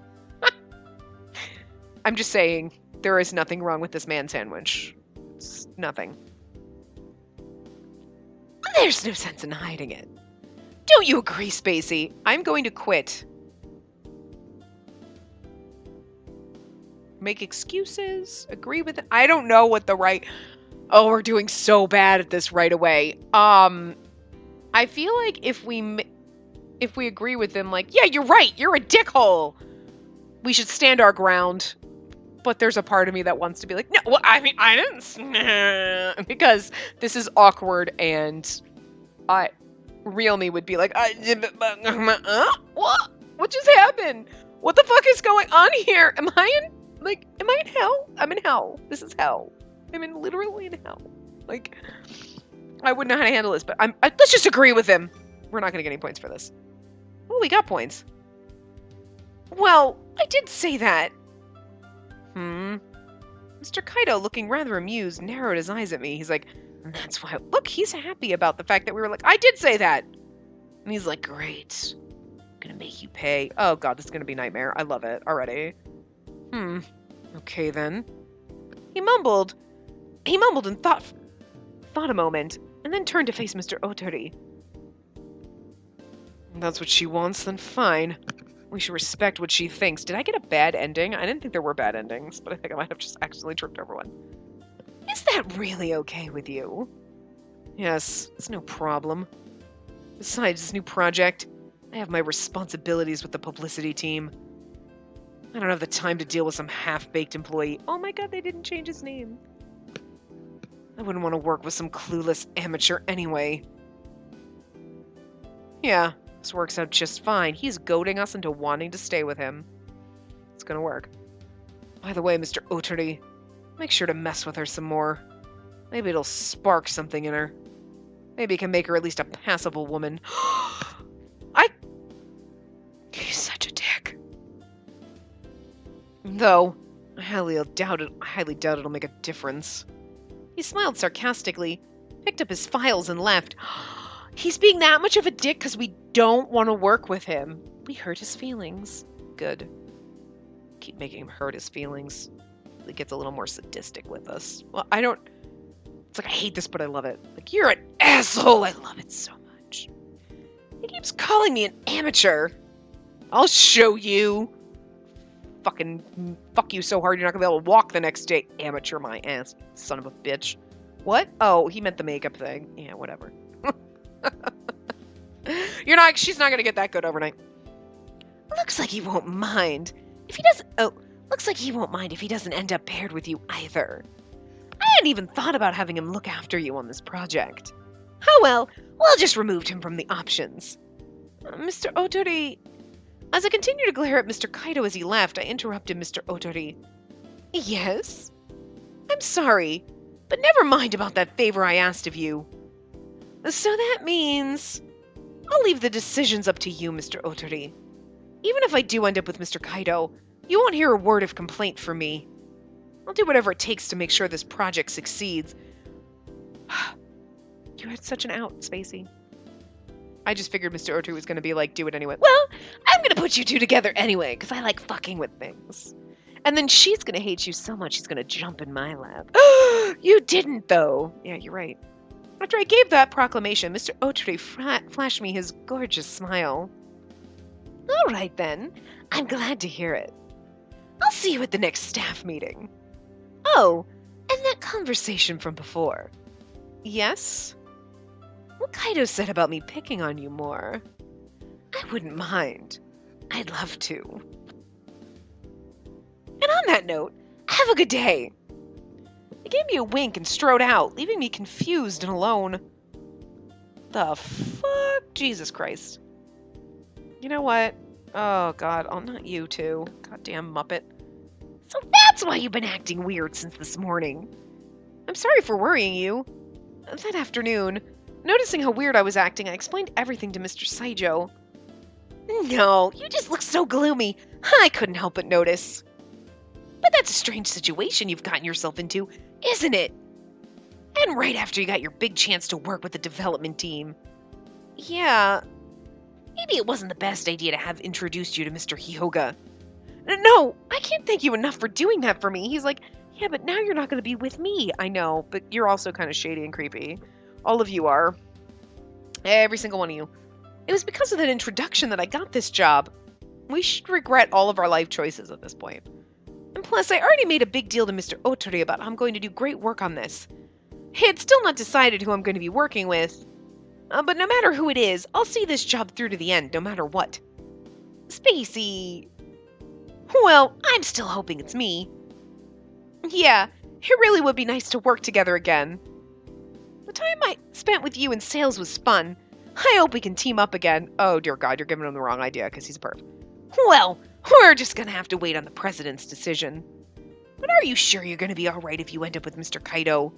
I'm just saying, there is nothing wrong with this man sandwich. It's nothing. There's no sense in hiding it. Don't you agree, Spacey? I'm going to quit. Make excuses, agree with it. I don't know what the right... Oh, we're doing so bad at this right away. I feel like if we agree with them, like, yeah, you're right, you're a dickhole, we should stand our ground. But there's a part of me that wants to be like, no, well, I mean, I didn't... because this is awkward, and real me would be like, what? What just happened? What the fuck is going on here? Am I in Like, am I in hell? I'm in hell. This is hell. I'm literally in hell. Like, I wouldn't know how to handle this, but let's just agree with him. We're not gonna get any points for this. Oh, we got points. Well, I did say that. Mr. Kaido, looking rather amused, narrowed his eyes at me. He's like, that's why. Look, he's happy about the fact that we were like, I did say that. And he's like, great. I'm gonna make you pay. Oh god, this is gonna be a nightmare. I love it already. Okay then. He mumbled and thought a moment, and then turned to face Mr. Otori. That's what she wants, then fine. We should respect what she thinks. Did I get a bad ending? I didn't think there were bad endings, but I think I might have just accidentally tripped over one. Is that really okay with you? Yes, it's no problem. Besides this new project, I have my responsibilities with the publicity team. I don't have the time to deal with some half-baked employee. Oh my god, they didn't change his name. I wouldn't want to work with some clueless amateur anyway. Yeah, this works out just fine. He's goading us into wanting to stay with him. It's gonna work. By the way, Mr. Otori, make sure to mess with her some more. Maybe it'll spark something in her. Maybe it can make her at least a passable woman. He's such a dick. Though, I highly doubt it'll make a difference. He smiled sarcastically, picked up his files, and left. He's being that much of a dick because we don't want to work with him. We hurt his feelings. Good. Keep making him hurt his feelings. He gets a little more sadistic with us. Well, it's like I hate this, but I love it. Like, you're an asshole! I love it so much. He keeps calling me an amateur. I'll show you. Fucking fuck you so hard you're not gonna be able to walk the next day. Amateur my ass, son of a bitch. What? Oh, he meant the makeup thing. Yeah, whatever. She's not gonna get that good overnight. Looks like he won't mind. Looks like he won't mind if he doesn't end up paired with you either. I hadn't even thought about having him look after you on this project. Oh well, we'll just remove him from the options. Mr. Otori... As I continued to glare at Mr. Kaido as he left, I interrupted Mr. Otori. Yes? I'm sorry, but never mind about that favor I asked of you. So that means... I'll leave the decisions up to you, Mr. Otori. Even if I do end up with Mr. Kaido, you won't hear a word of complaint from me. I'll do whatever it takes to make sure this project succeeds. You had such an out, Spacey. I just figured Mr. Otori was going to be like, do it anyway. Well, I'm going to put you two together anyway, because I like fucking with things. And then she's going to hate you so much she's going to jump in my lap. You didn't, though. Yeah, you're right. After I gave that proclamation, Mr. Otori flashed me his gorgeous smile. All right, then. I'm glad to hear it. I'll see you at the next staff meeting. Oh, and that conversation from before. Yes? What Kaido said about me picking on you more. I wouldn't mind. I'd love to. And on that note, have a good day. He gave me a wink and strode out, leaving me confused and alone. The fuck? Jesus Christ. You know what? Oh god, oh not you too. Goddamn Muppet. So that's why you've been acting weird since this morning. I'm sorry for worrying you. That afternoon, noticing how weird I was acting, I explained everything to Mr. Saijo. No, you just look so gloomy. I couldn't help but notice. But that's a strange situation you've gotten yourself into, isn't it? And right after you got your big chance to work with the development team. Yeah, maybe it wasn't the best idea to have introduced you to Mr. Hyoga. No, I can't thank you enough for doing that for me. He's like, yeah, but now you're not going to be with me. I know, but you're also kind of shady and creepy. All of you are. Every single one of you. It was because of that introduction that I got this job. We should regret all of our life choices at this point. And plus, I already made a big deal to Mr. Otori about how I'm going to do great work on this. It's still not decided who I'm going to be working with. But no matter who it is, I'll see this job through to the end, no matter what. Spacey. Well, I'm still hoping it's me. Yeah, it really would be nice to work together again. The time I spent with you in sales was fun. I hope we can team up again. Oh, dear God, you're giving him the wrong idea because he's a perv. Well, we're just going to have to wait on the president's decision. But are you sure you're going to be alright if you end up with Mr. Kaido?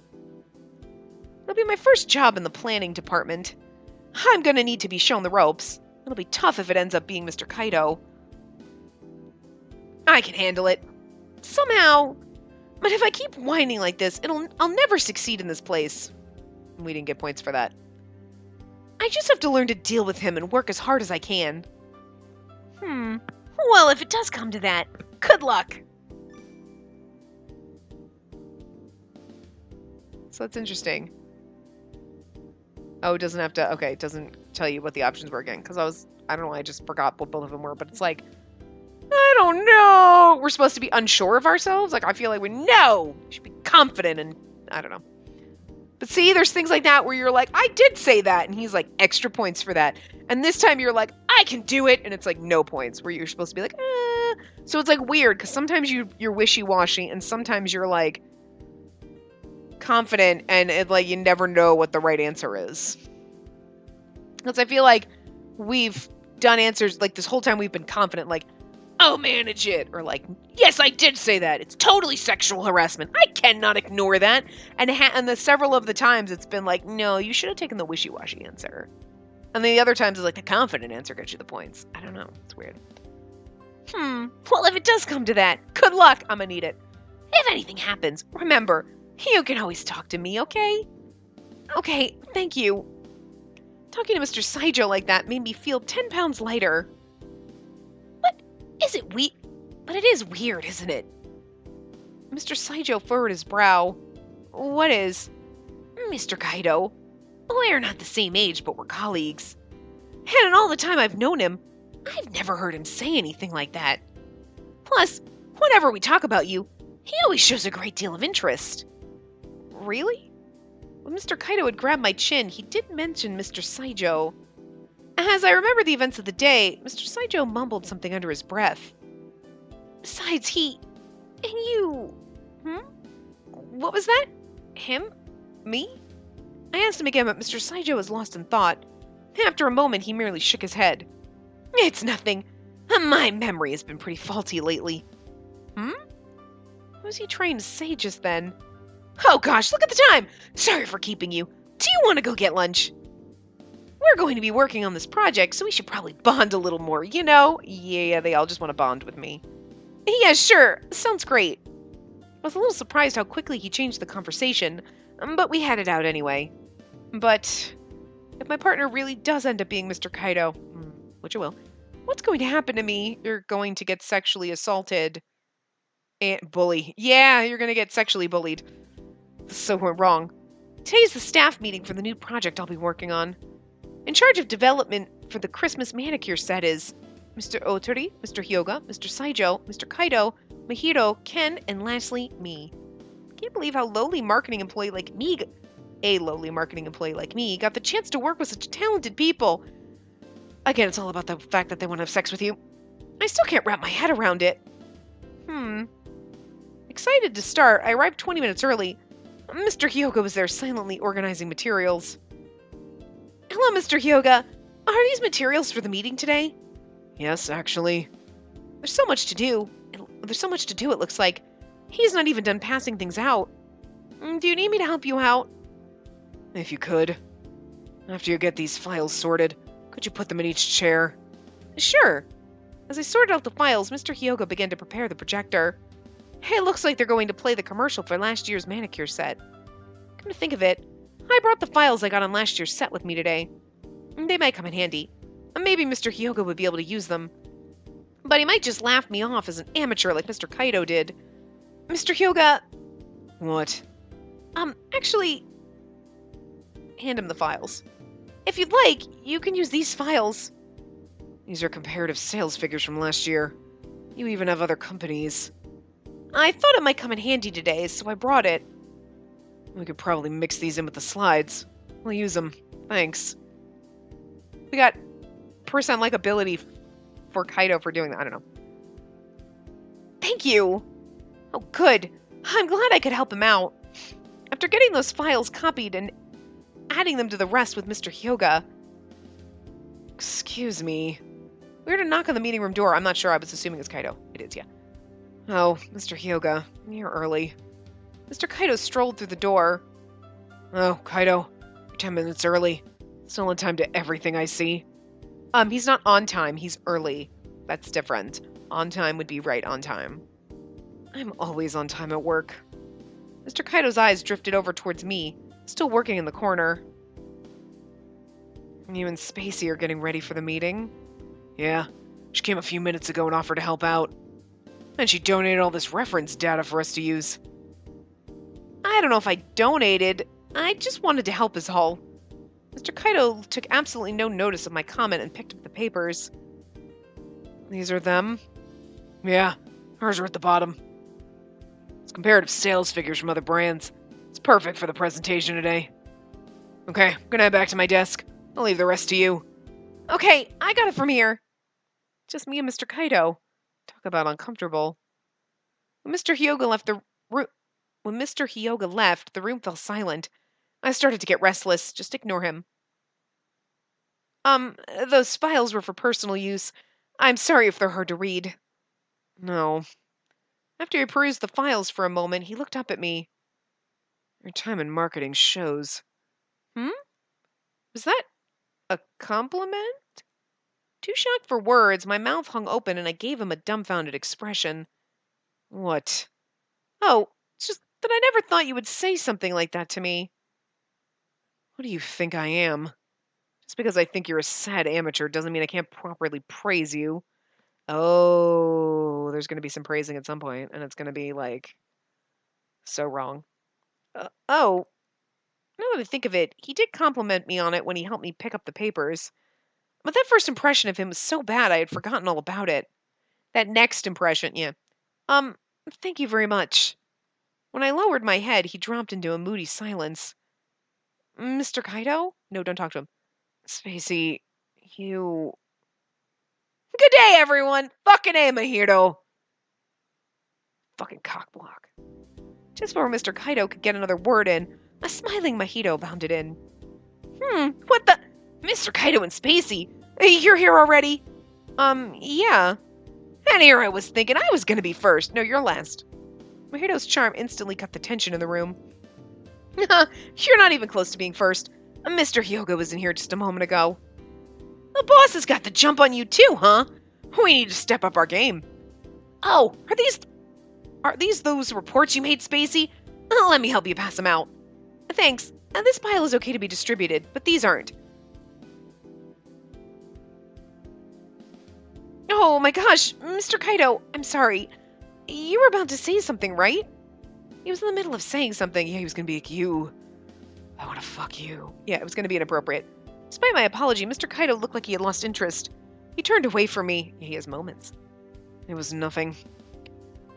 It'll be my first job in the planning department. I'm going to need to be shown the ropes. It'll be tough if it ends up being Mr. Kaido. I can handle it. Somehow. But if I keep whining like this, I'll never succeed in this place. We didn't get points for that. I just have to learn to deal with him and work as hard as I can. Well, if it does come to that, good luck. So that's interesting. Oh, it doesn't have to, okay, it doesn't tell you what the options were again, because I don't know, I just forgot what both of them were, but it's like, I don't know. We're supposed to be unsure of ourselves? Like, I feel like we should be confident, and I don't know. But see, there's things like that where you're like, I did say that, and he's like, extra points for that. And this time you're like, I can do it, and it's like, no points, where you're supposed to be like, So it's like weird, because sometimes you're wishy-washy, and sometimes you're like, confident, and it, like, you never know what the right answer is. Because I feel like we've done answers, like, this whole time we've been confident, like, I'll manage it, or like, yes, I did say that, it's totally sexual harassment, I cannot ignore that, and the several of the times it's been like, no, you should have taken the wishy-washy answer, and then the other times it's like, the confident answer gets you the points. I don't know, it's weird. Well, if it does come to that, good luck, I'm gonna need it. If anything happens, remember, you can always talk to me, okay? Okay, thank you. Talking to Mr. Saijo like that made me feel 10 pounds lighter. What? Is it But it is weird, isn't it? Mr. Saijo furrowed his brow. What is? Mr. Kaido. We're not the same age, but we're colleagues. And in all the time I've known him, I've never heard him say anything like that. Plus, whenever we talk about you, he always shows a great deal of interest. Really? When Mr. Kaido had grabbed my chin, he did mention Mr. Saijo. As I remember the events of the day, Mr. Saijo mumbled something under his breath. Besides, he... and you... What was that? Him? Me? I asked him again, but Mr. Saijo was lost in thought. After a moment, he merely shook his head. It's nothing. My memory has been pretty faulty lately. What was he trying to say just then? Oh gosh, look at the time! Sorry for keeping you. Do you want to go get lunch? We're going to be working on this project, so we should probably bond a little more, you know? Yeah, they all just want to bond with me. Yeah, sure. Sounds great. I was a little surprised how quickly he changed the conversation, but we had it out anyway. But if my partner really does end up being Mr. Kaido, which it will, what's going to happen to me? You're going to get sexually assaulted. And bully. Yeah, you're going to get sexually bullied. So we're wrong. Today's the staff meeting for the new project I'll be working on. In charge of development for the Christmas manicure set is Mr. Otori, Mr. Hyoga, Mr. Saijo, Mr. Kaido, Mahiro, Ken, and lastly, me. Can't believe how a lowly marketing employee like me got the chance to work with such talented people. Again, it's all about the fact that they want to have sex with you. I still can't wrap my head around it. Excited to start, I arrived 20 minutes early. Mr. Hyoga was there silently organizing materials. Hello, Mr. Hyoga. Are these materials for the meeting today? Yes, actually. There's so much to do. It looks like. He's not even done passing things out. Do you need me to help you out? If you could. After you get these files sorted, could you put them in each chair? Sure. As I sorted out the files, Mr. Hyoga began to prepare the projector. It looks like they're going to play the commercial for last year's manicure set. Come to think of it, I brought the files I got on last year's set with me today. They might come in handy. Maybe Mr. Hyoga would be able to use them. But he might just laugh me off as an amateur like Mr. Kaido did. Mr. Hyoga... What? Actually... Hand him the files. If you'd like, you can use these files. These are comparative sales figures from last year. You even have other companies. I thought it might come in handy today, so I brought it. We could probably mix these in with the slides. We'll use them. Thanks. We got percent likability for Kaido for doing that. I don't know. Thank you. Oh, good. I'm glad I could help him out. After getting those files copied and adding them to the rest with Mr. Hyoga. Excuse me. We heard a knock on the meeting room door. I'm not sure. I was assuming it's Kaido. It is, yeah. Oh, Mr. Hyoga, you're early. Mr. Kaido strolled through the door. Oh, Kaido, you're 10 minutes early. Still on time to everything I see. He's not on time, he's early. That's different. On time would be right on time. I'm always on time at work. Mr. Kaido's eyes drifted over towards me, still working in the corner. You and Spacey are getting ready for the meeting? Yeah. She came a few minutes ago and offered to help out. And she donated all this reference data for us to use. I don't know if I donated. I just wanted to help is all. Mr. Kaido took absolutely no notice of my comment and picked up the papers. These are them? Yeah, hers are at the bottom. It's comparative sales figures from other brands. It's perfect for the presentation today. Okay, I'm gonna head back to my desk. I'll leave the rest to you. Okay, I got it from here. Just me and Mr. Kaido. Talk about uncomfortable. When Mr. Hyoga left, the room fell silent. I started to get restless. Just ignore him. Those files were for personal use. I'm sorry if they're hard to read. No. After he perused the files for a moment, he looked up at me. Your time in marketing shows. Was that a compliment? Too shocked for words, my mouth hung open and I gave him a dumbfounded expression. What? Oh, it's just that I never thought you would say something like that to me. What do you think I am? Just because I think you're a sad amateur doesn't mean I can't properly praise you. Oh, there's going to be some praising at some point, and it's going to be, like, so wrong. Oh, now that I think of it, he did compliment me on it when he helped me pick up the papers. But that first impression of him was so bad I had forgotten all about it. That next impression, yeah. Thank you very much. When I lowered my head, he dropped into a moody silence. Mr. Kaido? No, don't talk to him. Spacey, you... Good day, everyone! Fucking A, Mahito! Fucking cockblock. Just before Mr. Kaido could get another word in, a smiling Mahito bounded in. What the... Mr. Kaido and Spacey, you're here already? Yeah. And here I was thinking I was gonna be first. No, you're last. Mahito's charm instantly cut the tension in the room. You're not even close to being first. Mr. Hyoga was in here just a moment ago. The boss has got the jump on you too, huh? We need to step up our game. Oh, are these those reports you made, Spacey? Let me help you pass them out. Thanks. This pile is okay to be distributed, but these aren't. Oh my gosh, Mr. Kaido, I'm sorry. You were about to say something, right? He was in the middle of saying something. Yeah, he was gonna be like, you. I wanna fuck you. Yeah, it was gonna be inappropriate. Despite my apology, Mr. Kaido looked like he had lost interest. He turned away from me. He has moments. It was nothing.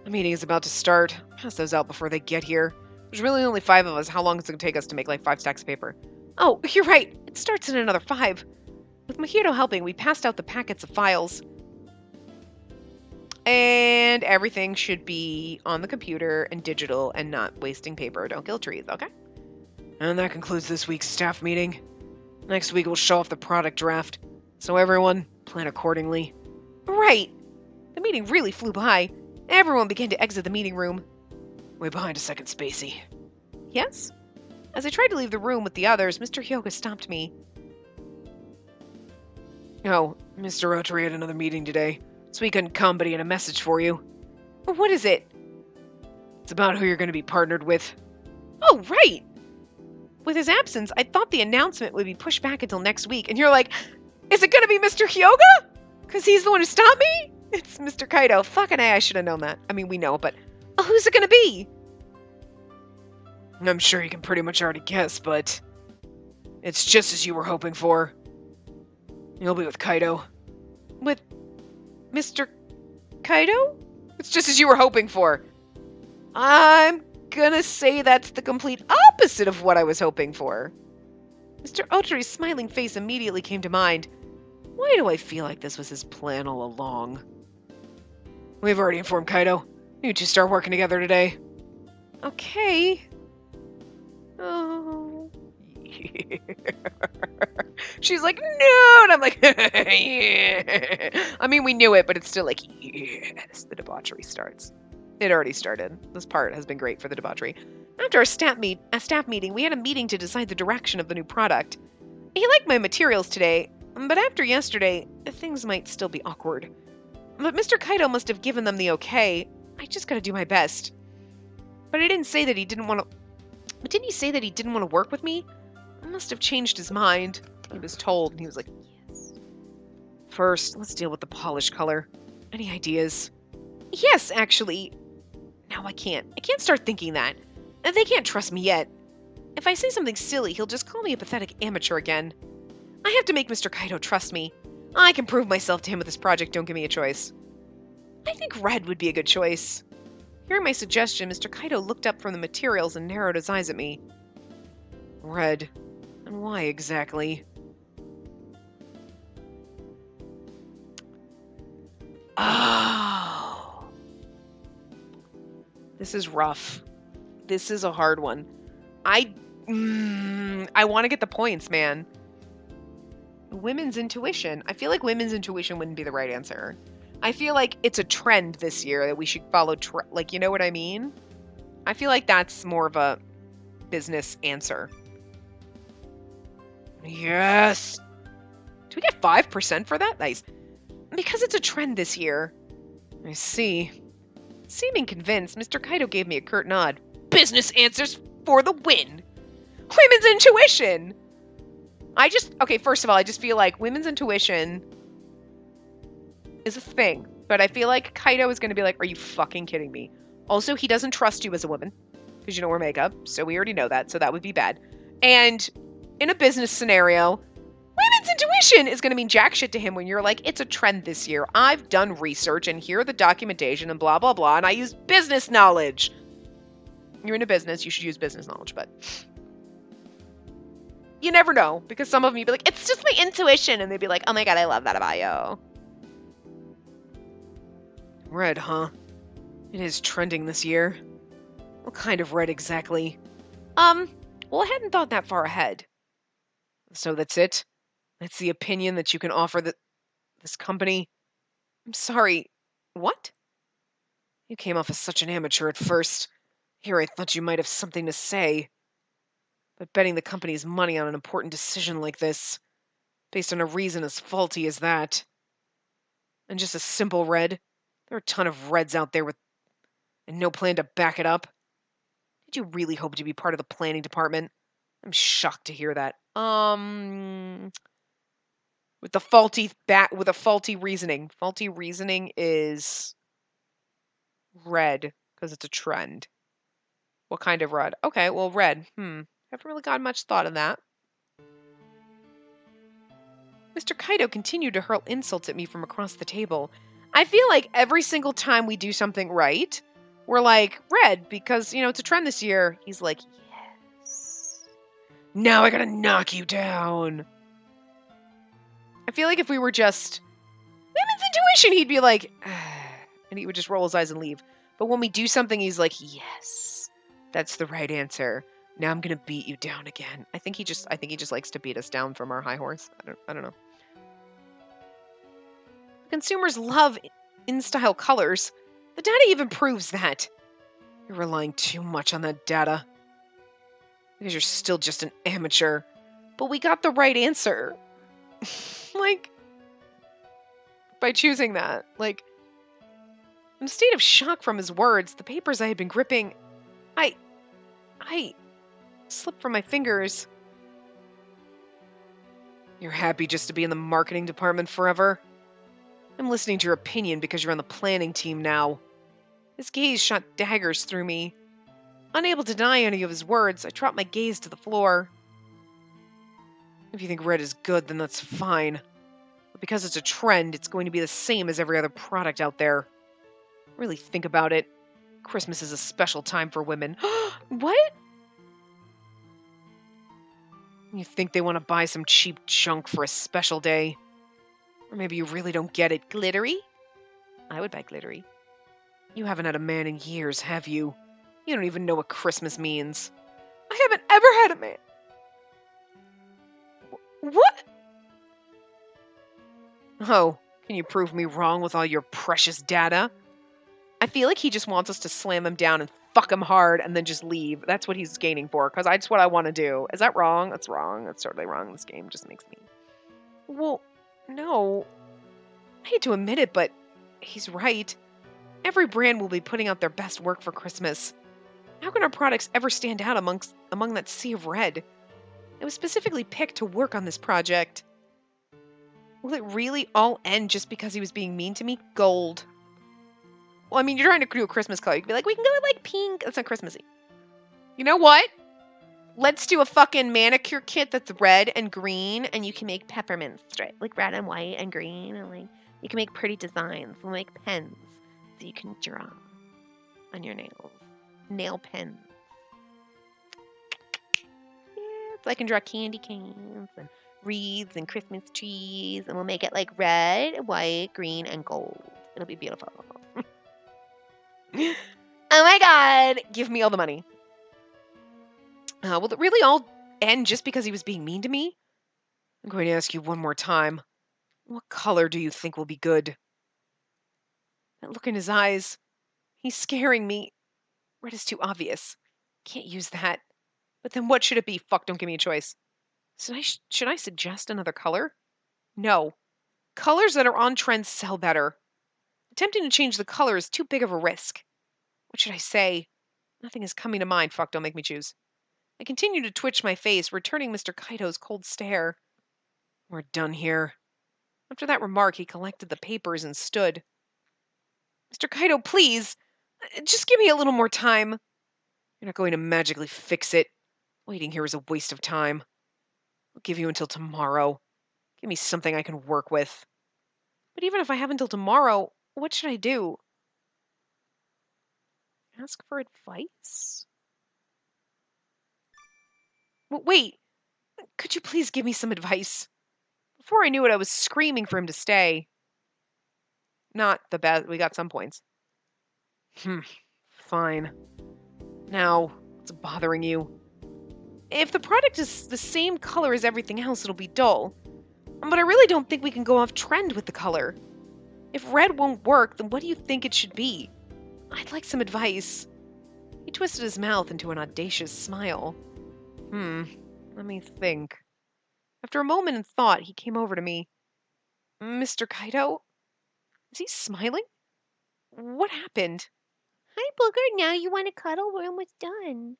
The meeting is about to start. Pass those out before they get here. There's really only 5 of us. How long is it going to take us to make like 5 stacks of paper? Oh, you're right. It starts in another 5. With Mahito helping, we passed out the packets of files. And everything should be on the computer and digital and not wasting paper. Don't kill trees, okay? And that concludes this week's staff meeting. Next week we'll show off the product draft. So everyone, plan accordingly. Right. The meeting really flew by. Everyone began to exit the meeting room. Way behind a second, Spacey. Yes? As I tried to leave the room with the others, Mr. Hyoga stopped me. Oh, Mr. Rotary had another meeting today, so he couldn't come, but he had a message for you. What is it? It's about who you're going to be partnered with. Oh, right! With his absence, I thought the announcement would be pushed back until next week, and you're like, is it going to be Mr. Hyoga? Because he's the one who stopped me? It's Mr. Kaido. Fucking A, I should have known that. I mean, we know, but who's it going to be? I'm sure you can pretty much already guess, but it's just as you were hoping for. You'll be with Kaido. With Mr. Kaido? It's just as you were hoping for. I'm gonna say that's the complete opposite of what I was hoping for. Mr. Otori's smiling face immediately came to mind. Why do I feel like this was his plan all along? We've already informed Kaido. You two start working together today. Okay. Oh. Yeah. She's like, no! And I'm like, yeah. I mean, we knew it, but it's still like, yes, the debauchery starts. It already started. This part has been great for the debauchery. After our staff meeting, we had a meeting to decide the direction of the new product. He liked my materials today, but after yesterday, things might still be awkward. But Mr. Kaito must have given them the okay. I just gotta do my best. But he didn't say that he didn't want to... But didn't he say that he didn't want to work with me? I must have changed his mind. He was told, and he was like, yes. First, let's deal with the polish color. Any ideas? Yes, actually. No, I can't. I can't start thinking that. They can't trust me yet. If I say something silly, he'll just call me a pathetic amateur again. I have to make Mr. Kaito trust me. I can prove myself to him with this project, don't give me a choice. I think red would be a good choice. Hearing my suggestion, Mr. Kaito looked up from the materials and narrowed his eyes at me. Red. And why exactly? Oh. This is rough. This is a hard one. I want to get the points, man. Women's intuition. I feel like women's intuition wouldn't be the right answer. I feel like it's a trend this year that we should follow. Like, you know what I mean? I feel like that's more of a business answer. Yes. Do we get 5% for that? Nice. Because it's a trend this year. I see. Seeming convinced, Mr. Kaito gave me a curt nod. Business answers for the win. Women's intuition. Okay, first of all, I just feel like women's intuition is a thing. But I feel like Kaito is going to be like, are you fucking kidding me? Also, he doesn't trust you as a woman because you don't wear makeup. So we already know that. So that would be bad. And in a business scenario, women's intuition is going to mean jack shit to him when you're like, it's a trend this year. I've done research and here are the documentation and blah, blah, blah. And I use business knowledge. You're in a business. You should use business knowledge, but you never know, because some of them you'd be like, it's just my intuition. And they'd be like, oh my God, I love that about you. Red, huh? It is trending this year. What kind of red exactly? Well, I hadn't thought that far ahead. So that's it? That's the opinion that you can offer this company? I'm sorry. What? You came off as such an amateur at first. Here I thought you might have something to say. But betting the company's money on an important decision like this, based on a reason as faulty as that, and just a simple red, there are a ton of reds out there and no plan to back it up. Did you really hope to be part of the planning department? I'm shocked to hear that. With a faulty reasoning. Faulty reasoning is red because it's a trend. What kind of red? Okay, well, red. Haven't really got much thought of that. Mr. Kaito continued to hurl insults at me from across the table. I feel like every single time we do something right, we're like, red, because, it's a trend this year. He's like, yes. Now I gotta knock you down. I feel like if we were just women's intuition, he'd be like, and he would just roll his eyes and leave. But when we do something, he's like, yes, that's the right answer. Now I'm gonna beat you down again. I think he just likes to beat us down from our high horse. I don't know. Consumers love in-style colors. The data even proves that. You're relying too much on that data. Because you're still just an amateur. But we got the right answer. Like, by choosing that. Like, in a state of shock from his words, the papers I had been gripping, I slipped from my fingers. You're happy just to be in the marketing department forever? I'm listening to your opinion because you're on the planning team now. His gaze shot daggers through me. Unable to deny any of his words, I dropped my gaze to the floor. If you think red is good, then that's fine. But because it's a trend, it's going to be the same as every other product out there. Really think about it. Christmas is a special time for women. What? You think they want to buy some cheap junk for a special day? Or maybe you really don't get it. Glittery? I would buy glittery. You haven't had a man in years, have you? You don't even know what Christmas means. I haven't ever had a man. What? Oh, can you prove me wrong with all your precious data? I feel like he just wants us to slam him down and fuck him hard and then just leave. That's what he's gaining for, because that's what I want to do. Is that wrong? That's wrong. That's totally wrong. This game just makes me... Well, no. I hate to admit it, but he's right. Every brand will be putting out their best work for Christmas. How can our products ever stand out among that sea of red? It was specifically picked to work on this project. Will it really all end just because he was being mean to me? Gold. Well, I mean, you're trying to do a Christmas color. You can be like, we can go with, like, pink. That's not Christmassy. You know what? Let's do a fucking manicure kit that's red and green, and you can make peppermint stripe, like red and white and green, and, like, you can make pretty designs. We'll make pens so you can draw on your nails. Nail pens. Yeah, so I can draw candy canes and wreaths and Christmas trees, and we'll make it, like, red, white, green, and gold. It'll be beautiful. Oh my god, give me all the money. Will it really all end just because he was being mean to me? I'm going to ask you one more time. What color do you think will be good? That look in his eyes. He's scaring me. Red is too obvious. Can't use that. But then what should it be? Fuck, don't give me a choice. Should I suggest another color? No. Colors that are on trend sell better. Attempting to change the color is too big of a risk. What should I say? Nothing is coming to mind. Fuck, don't make me choose. I continue to twitch my face, returning Mr. Kaito's cold stare. We're done here. After that remark, he collected the papers and stood. Mr. Kaito, please! Just give me a little more time. You're not going to magically fix it. Waiting here is a waste of time. I'll give you until tomorrow. Give me something I can work with. But even if I have until tomorrow, what should I do? Ask for advice? Wait, could you please give me some advice? Before I knew it, I was screaming for him to stay. Not the best. We got some points. Fine. Now, what's bothering you? If the product is the same color as everything else, it'll be dull. But I really don't think we can go off trend with the color. If red won't work, then what do you think it should be? I'd like some advice. He twisted his mouth into an audacious smile. Let me think. After a moment in thought, he came over to me. Mr. Kaito? Is he smiling? What happened? Hi, Booger. Now you want to cuddle? We're almost done.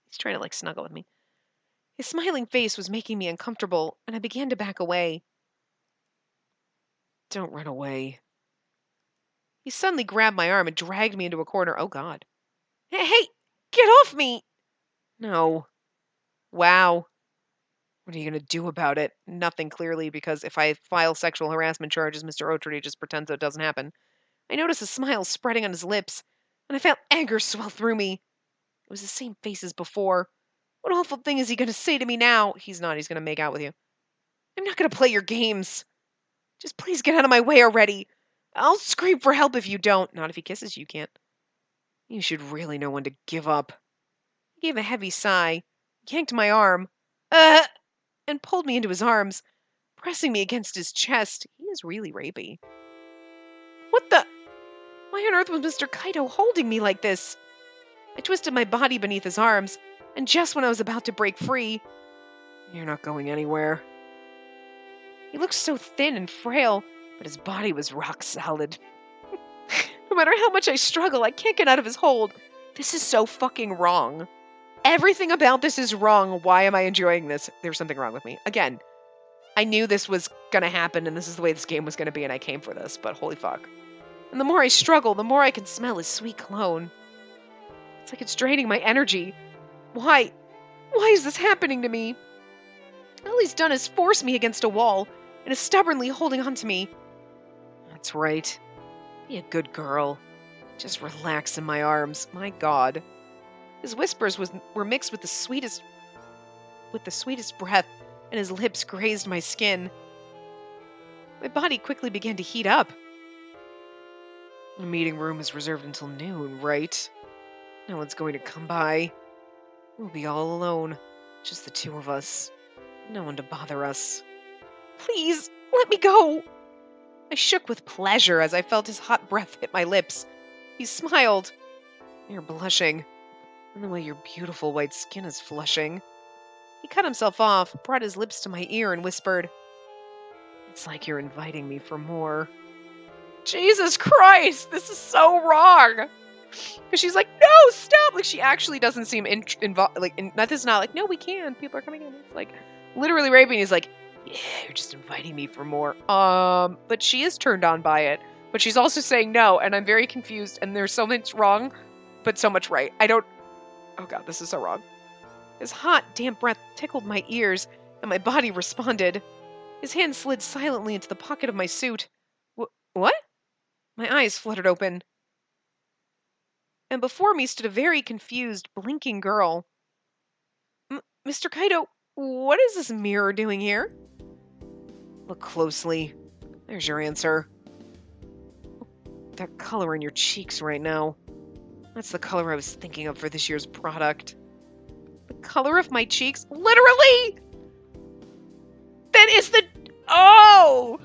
He's trying to, like, snuggle with me. His smiling face was making me uncomfortable, and I began to back away. Don't run away. He suddenly grabbed my arm and dragged me into a corner. Oh, God. Hey, get off me! No. Wow. What are you going to do about it? Nothing, clearly, because if I file sexual harassment charges, Mr. Otrity just pretends that it doesn't happen. I noticed a smile spreading on his lips, and I felt anger swell through me. It was the same face as before. What awful thing is he going to say to me now? He's not. He's going to make out with you. I'm not going to play your games. Just please get out of my way already. I'll scream for help if you don't. Not if he kisses you, can't. You should really know when to give up. He gave a heavy sigh, yanked my arm, and pulled me into his arms, pressing me against his chest. He is really rapey. What the? Why on earth was Mr. Kaito holding me like this? I twisted my body beneath his arms, and just when I was about to break free, you're not going anywhere. He looked so thin and frail, but his body was rock solid. No matter how much I struggle, I can't get out of his hold. This is so fucking wrong. Everything about this is wrong. Why am I enjoying this? There's something wrong with me. Again, I knew this was gonna happen, and this is the way this game was gonna be, and I came for this, but holy fuck. And the more I struggle, the more I can smell his sweet cologne. It's like it's draining my energy. Why? Why is this happening to me? All he's done is force me against a wall, and is stubbornly holding on to me. That's right. Be a good girl. Just relax in my arms. My God. His whispers were mixed with the sweetest breath, and his lips grazed my skin. My body quickly began to heat up. The meeting room is reserved until noon, right? No one's going to come by. We'll be all alone. Just the two of us. No one to bother us. Please, let me go! I shook with pleasure as I felt his hot breath hit my lips, He smiled. You're blushing. And the way your beautiful white skin is flushing. He cut himself off, brought his lips to my ear, and whispered, It's like you're inviting me for more. Jesus Christ, this is so wrong. Because she's like, no, stop. Like, she actually doesn't seem involved. Like, this is not like, no, we can. People are coming in. It's like, literally raping. He's like, yeah, you're just inviting me for more. But she is turned on by it. But she's also saying no, and I'm very confused. And there's so much wrong, but so much right. Oh God, this is so wrong. His hot, damp breath tickled my ears, and my body responded. His hand slid silently into the pocket of my suit. What? My eyes fluttered open. And before me stood a very confused, blinking girl. Mr. Kaido, what is this mirror doing here? Look closely. There's your answer. That color in your cheeks right now. That's the color I was thinking of for this year's product. The color of my cheeks? Literally! That is the... Oh!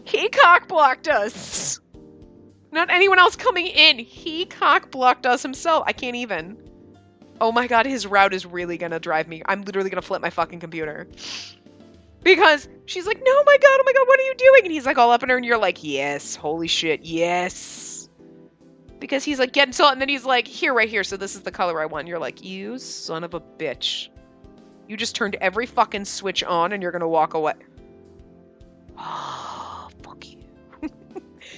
He cock-blocked us. Not anyone else coming in. He cock-blocked us himself. I can't even. Oh my God, his route is really gonna drive me. I'm literally gonna flip my fucking computer. Because she's like, no, oh my God, what are you doing? And he's like all up in her, and you're like, yes, holy shit, yes. Because he's like, getting so, and then he's like, here, right here, so this is the color I want. And you're like, you son of a bitch. You just turned every fucking switch on, and you're gonna walk away. Oh, fuck you.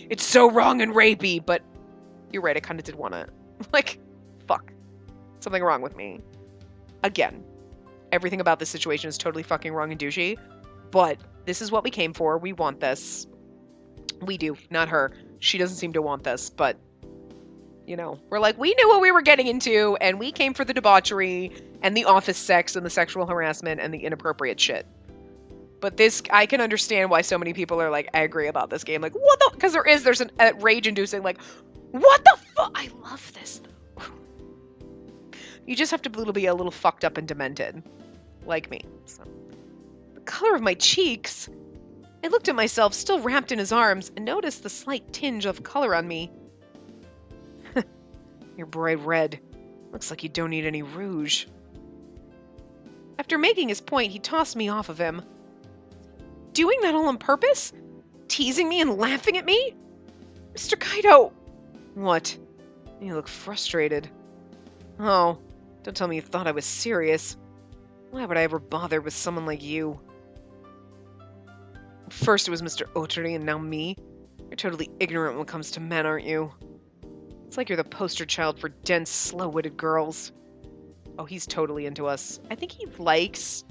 It's so wrong and rapey, but you're right, I kind of did want to. Like, fuck. Something wrong with me. Again, everything about this situation is totally fucking wrong and douchey, but this is what we came for. We want this. We do, not her. She doesn't seem to want this, but, you know, we're like, we knew what we were getting into, and we came for the debauchery, and the office sex, and the sexual harassment, and the inappropriate shit. But this, I can understand why so many people are, like, angry about this game. Like, what the... Because there's an rage-inducing, like, what the fuck? I love this. You just have to be a little fucked up and demented. Like me. So. The color of my cheeks. I looked at myself, still wrapped in his arms, and noticed the slight tinge of color on me. You're bright red. Looks like you don't need any rouge. After making his point, he tossed me off of him. Doing that all on purpose? Teasing me and laughing at me? Mr. Kaido! What? You look frustrated. Oh, don't tell me you thought I was serious. Why would I ever bother with someone like you? First it was Mr. Otori and now me. You're totally ignorant when it comes to men, aren't you? It's like you're the poster child for dense, slow-witted girls. Oh, he's totally into us. I think he likes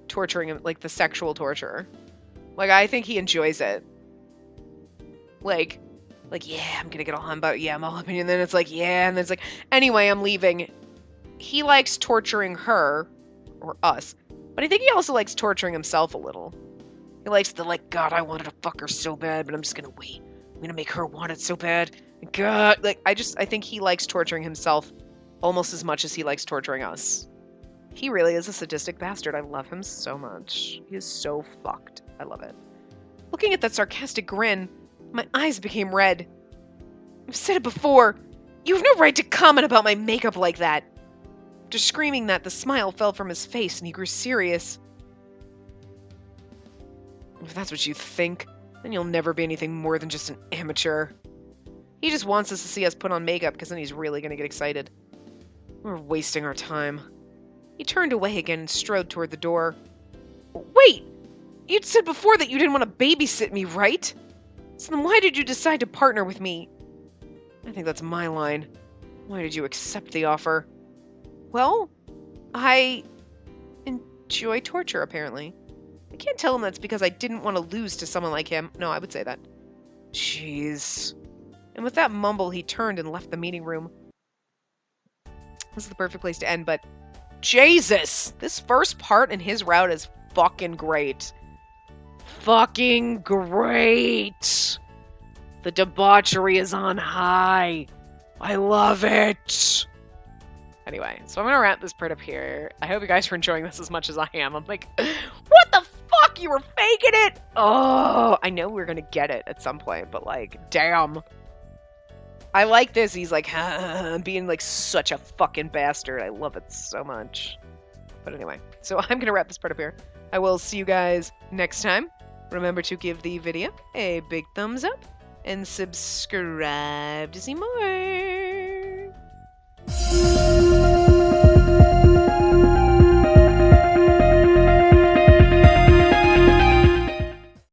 torturing him, like the sexual torture. Like, I think he enjoys it. Like, yeah, I'm gonna get all hung about, yeah, I'm all up in you, and then it's like, yeah, and then it's like, anyway, I'm leaving. He likes torturing her, or us, but I think he also likes torturing himself a little. He likes the, like, God, I wanted to fuck her so bad, but I'm just gonna wait. I'm gonna make her want it so bad. God, like, I think he likes torturing himself almost as much as he likes torturing us. He really is a sadistic bastard. I love him so much. He is so fucked. I love it. Looking at that sarcastic grin, my eyes became red. I've said it before. You have no right to comment about my makeup like that. After screaming that, the smile fell from his face and he grew serious. If that's what you think, then you'll never be anything more than just an amateur. He just wants us to see us put on makeup because then he's really going to get excited. We're wasting our time. He turned away again and strode toward the door. Wait! You'd said before that you didn't want to babysit me, right? So then why did you decide to partner with me? I think that's my line. Why did you accept the offer? Well, I enjoy torture, apparently. I can't tell him that's because I didn't want to lose to someone like him. No, I would say that. Jeez. And with that mumble, he turned and left the meeting room. This is the perfect place to end, but Jesus! This first part in his route is fucking great. Fucking great! The debauchery is on high. I love it! Anyway, so I'm gonna wrap this part up here. I hope you guys are enjoying this as much as I am. I'm like, what the fuck? You were faking it? Oh, I know we're gonna get it at some point, but like, damn. I like this. He's like, being like such a fucking bastard. I love it so much. But anyway, so I'm going to wrap this part up here. I will see you guys next time. Remember to give the video a big thumbs up and subscribe to see more.